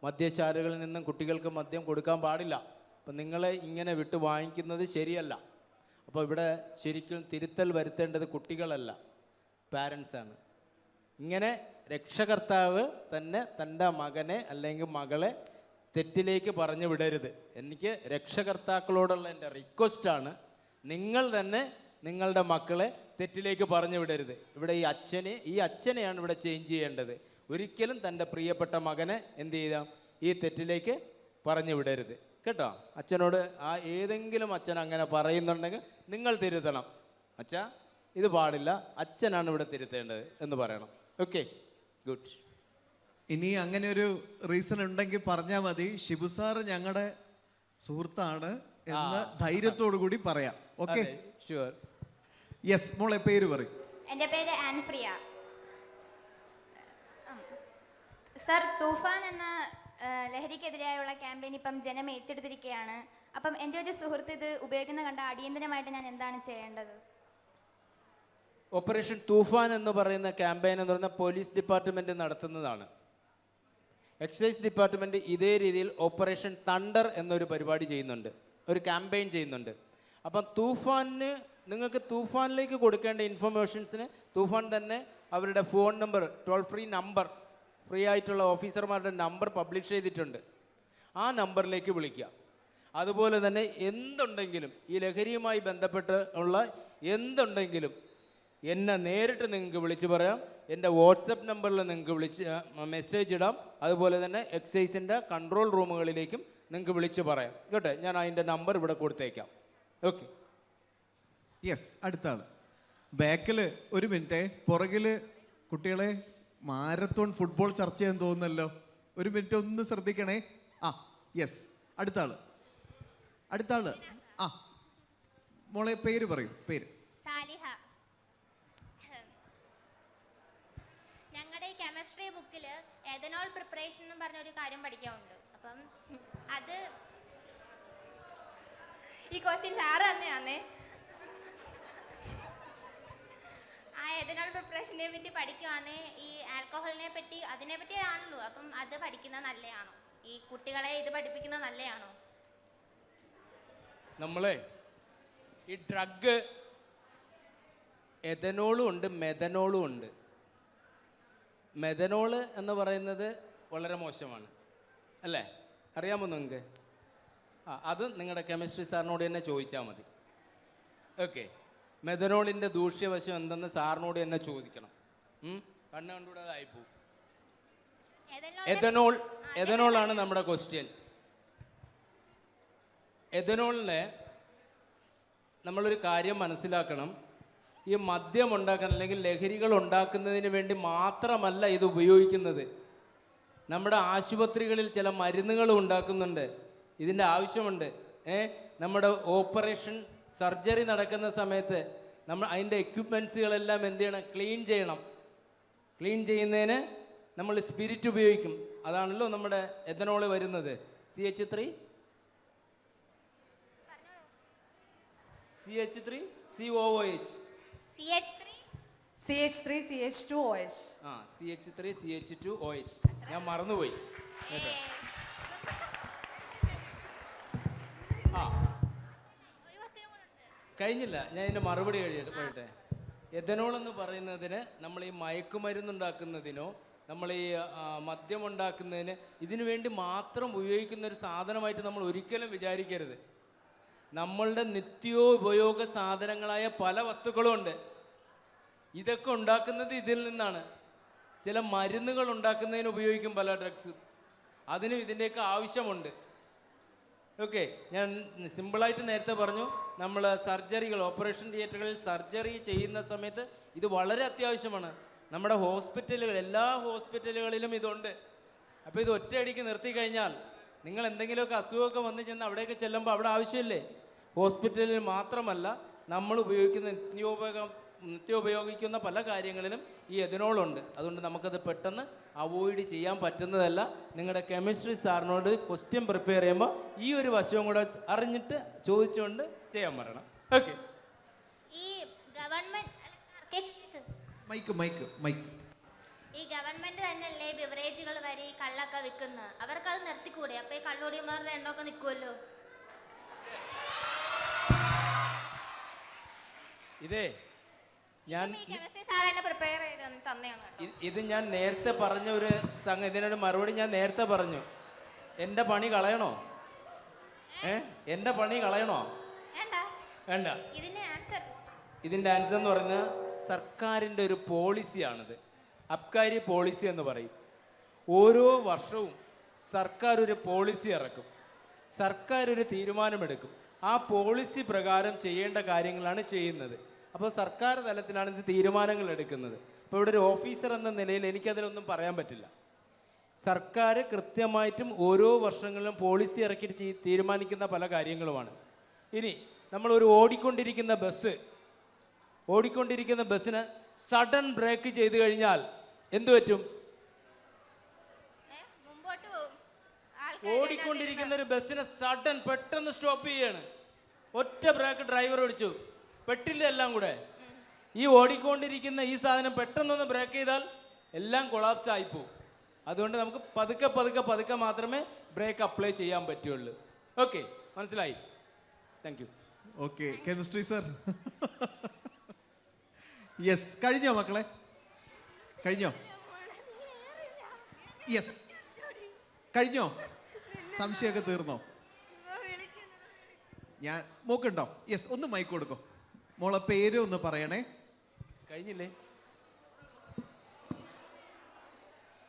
മദ്യശാലകളിൽ നിന്നും കുട്ടികൾക്ക് മദ്യം കൊടുക്കാൻ പാടില്ല. അപ്പം നിങ്ങളെ ഇങ്ങനെ വിട്ട് വാങ്ങിക്കുന്നത് ശരിയല്ല. അപ്പോൾ ഇവിടെ ശരിക്കും തിരുത്തൽ വരുത്തേണ്ടത് കുട്ടികളല്ല, പാരൻസാണ്. ഇങ്ങനെ രക്ഷകർത്താവ് തന്നെ തൻ്റെ മകനെ അല്ലെങ്കിൽ മകളെ തെറ്റിലേക്ക് പറഞ്ഞു വിടരുത്. എനിക്ക് രക്ഷകർത്താക്കളോടുള്ള എൻ്റെ റിക്വസ്റ്റാണ്, നിങ്ങൾ തന്നെ നിങ്ങളുടെ മക്കളെ തെറ്റിലേക്ക് പറഞ്ഞു വിടരുത്. ഇവിടെ ഈ അച്ഛനെയാണ് ഇവിടെ ചേഞ്ച് ചെയ്യേണ്ടത്. ഒരിക്കലും തൻ്റെ പ്രിയപ്പെട്ട മകനെ എന്ത് ചെയ്യാം, ഈ തെറ്റിലേക്ക് പറഞ്ഞു വിടരുത് കേട്ടോ. അച്ഛനോട് ഏതെങ്കിലും അച്ഛൻ അങ്ങനെ പറയുന്നുണ്ടെങ്കിൽ നിങ്ങൾ തിരുത്തണം. അച്ഛാ ഇത് പാടില്ല, അച്ഛനാണ് ഇവിടെ തിരുത്തേണ്ടത് എന്ന് പറയണം. Okay, good. ഇനി അങ്ങനെ ഒരു റീസൺ ഉണ്ടെങ്കിൽ പറഞ്ഞാൽ മതി, ഷിബു സാർ ഞങ്ങളുടെ സുഹൃത്താണ് എന്ന് ധൈര്യത്തോടു കൂടി പറയാം. Okay, sure. യെസ്, മോളെ പേര് പറയും. എൻ്റെ പേര് ആൻഫ്രിയ. സർ, തൂഫാൻ എന്ന ലഹരിക്കെതിരായുള്ള ക്യാമ്പയിൻ ഇപ്പം ജനം ഏറ്റെടുത്തിരിക്കുകയാണ്. അപ്പം എൻ്റെ ഒരു സുഹൃത്ത് ഇത് ഉപയോഗിക്കുന്ന കണ്ട അടിയന്തരമായിട്ട് ഞാൻ എന്താണ് ചെയ്യേണ്ടത്? ഓപ്പറേഷൻ തൂഫാൻ എന്ന് പറയുന്ന ക്യാമ്പയിൻ എന്ന് പറയുന്ന പോലീസ് ഡിപ്പാർട്ട്മെൻറ്റ് നടത്തുന്നതാണ്. എക്സൈസ് ഡിപ്പാർട്ട്മെൻറ്റ് ഇതേ രീതിയിൽ ഓപ്പറേഷൻ തണ്ടർ എന്നൊരു പരിപാടി ചെയ്യുന്നുണ്ട്, ഒരു ക്യാമ്പയിൻ ചെയ്യുന്നുണ്ട്. അപ്പം തൂഫാനിന് നിങ്ങൾക്ക് തൂഫാനിലേക്ക് കൊടുക്കേണ്ട ഇൻഫർമേഷൻസിന് തൂഫാൻ തന്നെ അവരുടെ phone number, toll free number, free ആയിട്ടുള്ള ഓഫീസർമാരുടെ നമ്പർ പബ്ലിഷ് ചെയ്തിട്ടുണ്ട്. ആ നമ്പറിലേക്ക് വിളിക്കുക. അതുപോലെ തന്നെ എന്തുണ്ടെങ്കിലും ഈ ലഹരിയുമായി ബന്ധപ്പെട്ട് ഉള്ള എന്തുണ്ടെങ്കിലും എന്നെ നേരിട്ട് നിങ്ങൾക്ക് വിളിച്ച് പറയാം. എൻ്റെ വാട്സപ്പ് നമ്പറിൽ നിങ്ങൾക്ക് വിളിച്ച് മെസ്സേജ് ഇടാം. അതുപോലെ തന്നെ എക്സൈസിൻ്റെ കൺട്രോൾ റൂമുകളിലേക്കും നിങ്ങൾക്ക് വിളിച്ച് പറയാം കേട്ടോ. ഞാൻ അതിൻ്റെ നമ്പർ ഇവിടെ കൊടുത്തേക്കാം. Okay, yes. അടുത്ത ആൾ ബാക്കിൽ. ഒരു മിനിറ്റ്, പുറകിൽ കുട്ടികളെ മാരത്തോൺ ഫുട്ബോൾ ചർച്ച ചെയ്യാൻ തോന്നുന്നല്ലോ. ഒരു മിനിറ്റ് ഒന്ന് ശ്രദ്ധിക്കണേ. യെസ്, അടുത്ത ആള്. മോളെ പേര് പറയൂ. പേര്? സാലിഹ. ഞങ്ങളുടെ കെമിസ്ട്രി ബുക്കിൽ എഥനോൾ പ്രിപ്പറേഷൻ എന്ന് പറഞ്ഞ ഒരു കാര്യം പഠിക്കാനുണ്ട്. അപ്പം അത് ഈ ക്വസ്റ്റ്യൻ സാറ് തന്നെയാന്നേ. ആ എഥനോൾ പ്രിപ്പറേഷനെ പറ്റി പഠിക്കുവാന്നേ, ഈ ആൽക്കഹോളിനെ പറ്റി അതിനെ പറ്റി ആണല്ലോ. അപ്പം അത് പഠിക്കുന്നത് നല്ലതാണോ? ഈ കുട്ടികളെ ഇത് പഠിപ്പിക്കുന്നത് നല്ലതാണോ? നമ്മളെ ഈ ഡ്രഗ് എഥനോളും ഉണ്ട്, മെഥനോളും ഉണ്ട്. മെഥനോള് എന്ന് പറയുന്നത് വളരെ മോശമാണ് അല്ലേ? അറിയാമോ നിങ്ങൾക്ക്? അത് നിങ്ങളുടെ കെമിസ്ട്രി സാറിനോട് തന്നെ ചോദിച്ചാൽ മതി. ഓക്കെ, മെഥനോളിൻ്റെ ദൂഷ്യവശം എന്തെന്ന് സാറിനോട് തന്നെ ചോദിക്കണം. കണ്ണ് കണ്ടുകൂടാതെ ആയിപ്പോവും. എഥനോളാണ് നമ്മുടെ ക്വസ്റ്റ്യൻ. എഥനോളിനെ നമ്മളൊരു കാര്യം മനസ്സിലാക്കണം. ഈ മദ്യം ഉണ്ടാക്കാൻ അല്ലെങ്കിൽ ലഹരികൾ ഉണ്ടാക്കുന്നതിന് വേണ്ടി മാത്രമല്ല ഇത് ഉപയോഗിക്കുന്നത്. നമ്മുടെ ആശുപത്രികളിൽ ചില മരുന്നുകൾ ഉണ്ടാക്കുന്നുണ്ട്, ഇതിൻ്റെ ആവശ്യമുണ്ട്. നമ്മുടെ ഓപ്പറേഷൻ സർജറി നടക്കുന്ന സമയത്ത് നമ്മൾ അതിൻ്റെ എക്യുപ്മെൻസുകളെല്ലാം എന്ത് ചെയ്യണം? ക്ലീൻ ചെയ്യണം. ക്ലീൻ ചെയ്യുന്നതിന് നമ്മൾ സ്പിരിറ്റ് ഉപയോഗിക്കും. അതാണല്ലോ നമ്മുടെ എഥനോള് വരുന്നത്. CH3 COOH. CH3 CH2OH. CH3 CH2OH. ഞാൻ മറന്നുപോയി. കഴിഞ്ഞില്ല, ഞാൻ ഇതിൻ്റെ മറുപടി പോയിട്ടെ. എഥനോൾ എന്ന് പറയുന്നതിന് നമ്മൾ ഈ മയക്കുമരുന്നുണ്ടാക്കുന്നതിനോ നമ്മൾ ഈ മദ്യം ഉണ്ടാക്കുന്നതിന് ഇതിനു വേണ്ടി മാത്രം ഉപയോഗിക്കുന്ന ഒരു സാധനമായിട്ട് നമ്മൾ ഒരിക്കലും വിചാരിക്കരുത്. നമ്മളുടെ നിത്യോപയോഗ സാധനങ്ങളായ പല വസ്തുക്കളും ഉണ്ട്. ഇതൊക്കെ ഉണ്ടാക്കുന്നത് ഇതിൽ നിന്നാണ്. ചില മരുന്നുകൾ ഉണ്ടാക്കുന്നതിന് ഉപയോഗിക്കും പല ഡ്രഗ്സ്. അതിനും ഇതിൻ്റെയൊക്കെ ആവശ്യമുണ്ട്. ഓക്കെ, ഞാൻ സിമ്പിളായിട്ട് നേരത്തെ പറഞ്ഞു, നമ്മൾ സർജറികൾ, ഓപ്പറേഷൻ തിയേറ്ററുകളിൽ സർജറി ചെയ്യുന്ന സമയത്ത് ഇത് വളരെ അത്യാവശ്യമാണ്. നമ്മുടെ ഹോസ്പിറ്റലുകൾ, എല്ലാ ഹോസ്പിറ്റലുകളിലും ഇതുണ്ട്. അപ്പോൾ ഇത് ഒറ്റയടിക്ക് നിർത്തി കഴിഞ്ഞാൽ നിങ്ങൾ എന്തെങ്കിലുമൊക്കെ അസുഖമൊക്കെ വന്നു ചെന്ന് അവിടെയൊക്കെ ചെല്ലുമ്പോൾ അവിടെ ആവശ്യമില്ലേ? ഹോസ്പിറ്റലിൽ മാത്രമല്ല, നമ്മൾ ഉപയോഗിക്കുന്ന നിത്യോപയോഗിക്കുന്ന പല കാര്യങ്ങളിലും ഈ എഥനോളുണ്ട്. അതുകൊണ്ട് നമുക്കത് പെട്ടെന്ന് അവോയ്ഡ് ചെയ്യാൻ പറ്റുന്നതല്ല. നിങ്ങളുടെ കെമിസ്ട്രി സാറിനോട് ക്വസ്റ്റ്യൻ പ്രിപ്പയർ ചെയ്യുമ്പോൾ ഈ ഒരു വശവും കൂടെ അറിഞ്ഞിട്ട് ചോദിച്ചുകൊണ്ട് ചെയ്യാൻ പറയണം. ഓക്കെ, ഈ ഗവൺമെന്റ് മൈക്ക് ഈ ഗവൺമെന്റ് തന്നെയല്ലേ ബിവറേജുകൾ വരെ ഈ കള്ളൊക്കെ വിൽക്കുന്നത്, അവർക്കത് നിർത്തിക്കൂടെ? അപ്പൊ ഈ കള്ളുടിയന്മാരുടെ എണ്ണമൊക്കെ നിൽക്കുമല്ലോ. ഇതേ ഞാൻ കെമിസ്ട്രി സാർ എന്നെ പ്രിപ്പയർ ചെയ്ത് തന്നെയാണ് കേട്ടോ. ഇത് ഞാൻ നേരത്തെ പറഞ്ഞ ഒരു സംഗതി, ഇതിനൊരു മറുപടി ഞാൻ നേരത്തെ പറഞ്ഞു. എൻ്റെ പണി കളയണോ? എൻ്റെ പണി കളയണോ? വേണ്ട. വേണ്ട. ഇതിന്റെ ആൻസർ എന്ന് പറയുന്നത് സർക്കാരിൻ്റെ ഒരു പോളിസിയാണിത്. അബ്കാരി പോളിസി എന്ന് പറയും. ഓരോ വർഷവും സർക്കാർ ഒരു പോളിസി ഇറക്കും, സർക്കാർ ഒരു തീരുമാനമെടുക്കും. ആ പോളിസി പ്രകാരം ചെയ്യേണ്ട കാര്യങ്ങളാണ് ചെയ്യുന്നത്. അപ്പോൾ സർക്കാർ തലത്തിലാണ് ഇത് തീരുമാനങ്ങൾ എടുക്കുന്നത്. അപ്പോൾ ഇവിടെ ഒരു ഓഫീസർ എന്ന നിലയിൽ എനിക്കതിലൊന്നും പറയാൻ പറ്റില്ല. സർക്കാർ കൃത്യമായിട്ടും ഓരോ വർഷങ്ങളിലും പോളിസി ഇറക്കിയിട്ട് തീരുമാനിക്കുന്ന പല കാര്യങ്ങളുമാണ്. ഇനി നമ്മളൊരു ഓടിക്കൊണ്ടിരിക്കുന്ന ബസ്സിന് സഡൻ ബ്രേക്ക് ചെയ്ത് കഴിഞ്ഞാൽ എന്തു പറ്റും? മുമ്പോട്ട് പോകും. ഓടിക്കൊണ്ടിരിക്കുന്ന ഒരു ബസ്സിനെ സഡൻ പെട്ടെന്ന് സ്റ്റോപ്പ് ചെയ്യാണ്, ഒറ്റ ബ്രേക്ക് ഡ്രൈവർ പിടിച്ചു, പെട്ടില്ല എല്ലാം കൂടെ. ഈ ഓടിക്കൊണ്ടിരിക്കുന്ന ഈ സാധനം പെട്ടെന്നൊന്ന് ബ്രേക്ക് ചെയ്താൽ എല്ലാം കൊളാപ്സ് ആയിപ്പോവും. അതുകൊണ്ട് നമുക്ക് പതുക്കെ മാത്രമേ ബ്രേക്ക് അപ്ലൈ ചെയ്യാൻ പറ്റുള്ളൂ. ഓക്കെ, മനസ്സിലായി? Thank you. Okay, chemistry sir. Yes, കഴിഞ്ഞോ മക്കളെ? കഴിഞ്ഞോ? യെസ്, കഴിഞ്ഞോ? സംശയമൊക്കെ തീർന്നോ? ഞാൻ മോക്കുണ്ടോ? യെസ്, ഒന്ന് മൈക്ക് കൊടുക്കോ. മോളെ പേര് ഒന്ന് പറയണേ. കഴിഞ്ഞില്ലേ?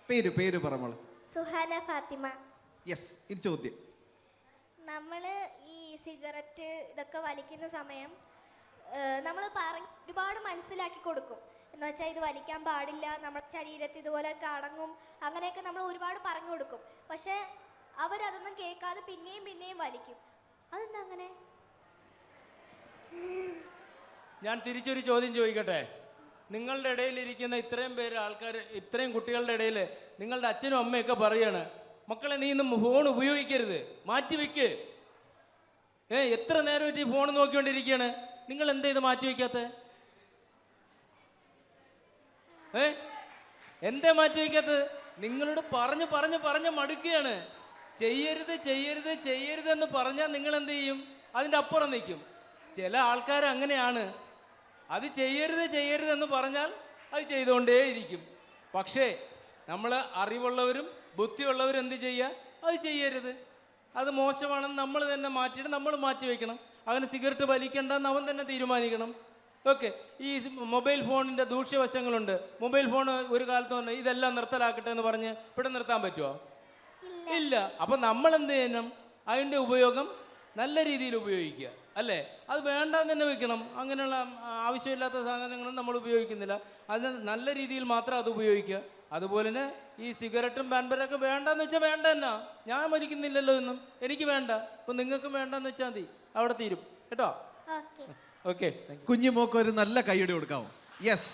പേര് പറ മോളെ. സുഹാന ഫാത്തിമ. യെസ്, ഇത് ചോദ്യം. നമ്മൾ ഈ സിഗരറ്റ് ഇതൊക്കെ വലിക്കുന്ന സമയം നമ്മൾ ഒരുപാട് മനസ്സിലാക്കി കൊടുക്കും. എന്ന് വെച്ചാൽ ഇത് വലിക്കാൻ പാടില്ല, നമ്മുടെ ശരീരത്തിൽ ഇതുപോലെയൊക്കെ അടങ്ങും, അങ്ങനെയൊക്കെ നമ്മൾ ഒരുപാട് പറഞ്ഞു കൊടുക്കും. പക്ഷേ അവരതൊന്നും കേൾക്കാതെ പിന്നെയും വലിക്കും. അതെന്താ അങ്ങനെ? ഞാൻ തിരിച്ചൊരു ചോദ്യം ചോദിക്കട്ടെ. നിങ്ങളുടെ ഇടയിൽ ഇരിക്കുന്ന ഇത്രയും പേര് ആൾക്കാർ, ഇത്രയും കുട്ടികളുടെ ഇടയിൽ നിങ്ങളുടെ അച്ഛനും അമ്മയൊക്കെ പറയാണ്, മക്കളെ നീ ഇന്ന് ഫോൺ ഉപയോഗിക്കരുത്, മാറ്റിവെക്ക്. എത്ര നേരം ഈ ഫോൺ നോക്കിക്കൊണ്ടിരിക്കുകയാണ്, നിങ്ങൾ എന്താ ഇത് മാറ്റിവെക്കാത്ത? എന്താ മാറ്റിവെക്കാത്തത്? നിങ്ങളോട് പറഞ്ഞ് മടുക്കുകയാണ്. ചെയ്യരുത് എന്ന് പറഞ്ഞാൽ നിങ്ങൾ എന്ത് ചെയ്യും? അതിൻ്റെ അപ്പുറം നിൽക്കും. ചില ആൾക്കാർ അങ്ങനെയാണ്, അത് ചെയ്യരുത് എന്ന് പറഞ്ഞാൽ അത് ചെയ്തുകൊണ്ടേയിരിക്കും. പക്ഷേ നമ്മൾ അറിവുള്ളവരും ബുദ്ധിയുള്ളവരും എന്ത് ചെയ്യുക? അത് ചെയ്യരുത്, അത് മോശമാണെന്ന് നമ്മൾ തന്നെ മാറ്റിയിട്ട് നമ്മൾ മാറ്റി വയ്ക്കണം. അങ്ങനെ സിഗരറ്റ് വലിക്കണ്ടെന്ന് അവൻ തന്നെ തീരുമാനിക്കണം. ഓക്കെ, ഈ മൊബൈൽ ഫോണിൻ്റെ ദൂഷ്യവശങ്ങളുണ്ട്. മൊബൈൽ ഫോൺ ഒരു കാലത്ത് തന്നെ ഇതെല്ലാം നിർത്തലാക്കട്ടെ എന്ന് പറഞ്ഞ് ഇവിടെ നിർത്താൻ പറ്റുമോ? ഇല്ല. അപ്പം നമ്മൾ എന്ത് ചെയ്യണം? അതിൻ്റെ ഉപയോഗം നല്ല രീതിയിൽ ഉപയോഗിക്കുക, അല്ലേ? അത് വേണ്ടാന്ന് തന്നെ വെക്കണം. അങ്ങനെയുള്ള ആവശ്യമില്ലാത്ത സാധനങ്ങളും നമ്മൾ ഉപയോഗിക്കുന്നില്ല, അതിന് നല്ല രീതിയിൽ മാത്രം അത് ഉപയോഗിക്കുക. അതുപോലെ തന്നെ ഈ സിഗരറ്റും പാൻപരൊക്കെ വേണ്ടെന്ന് വെച്ചാൽ വേണ്ട തന്നെ. ഞാൻ വലിക്കുന്നില്ലല്ലോ എന്നും എനിക്ക് വേണ്ട, അപ്പം നിങ്ങൾക്കും വേണ്ടെന്ന് വെച്ചാൽ മതി, അവിടെ തീരും കേട്ടോ. ഓക്കെ, കുഞ്ഞുമോക്ക് ഒരു നല്ല കൈയ്യടി കൊടുക്കാമോ? യെസ്.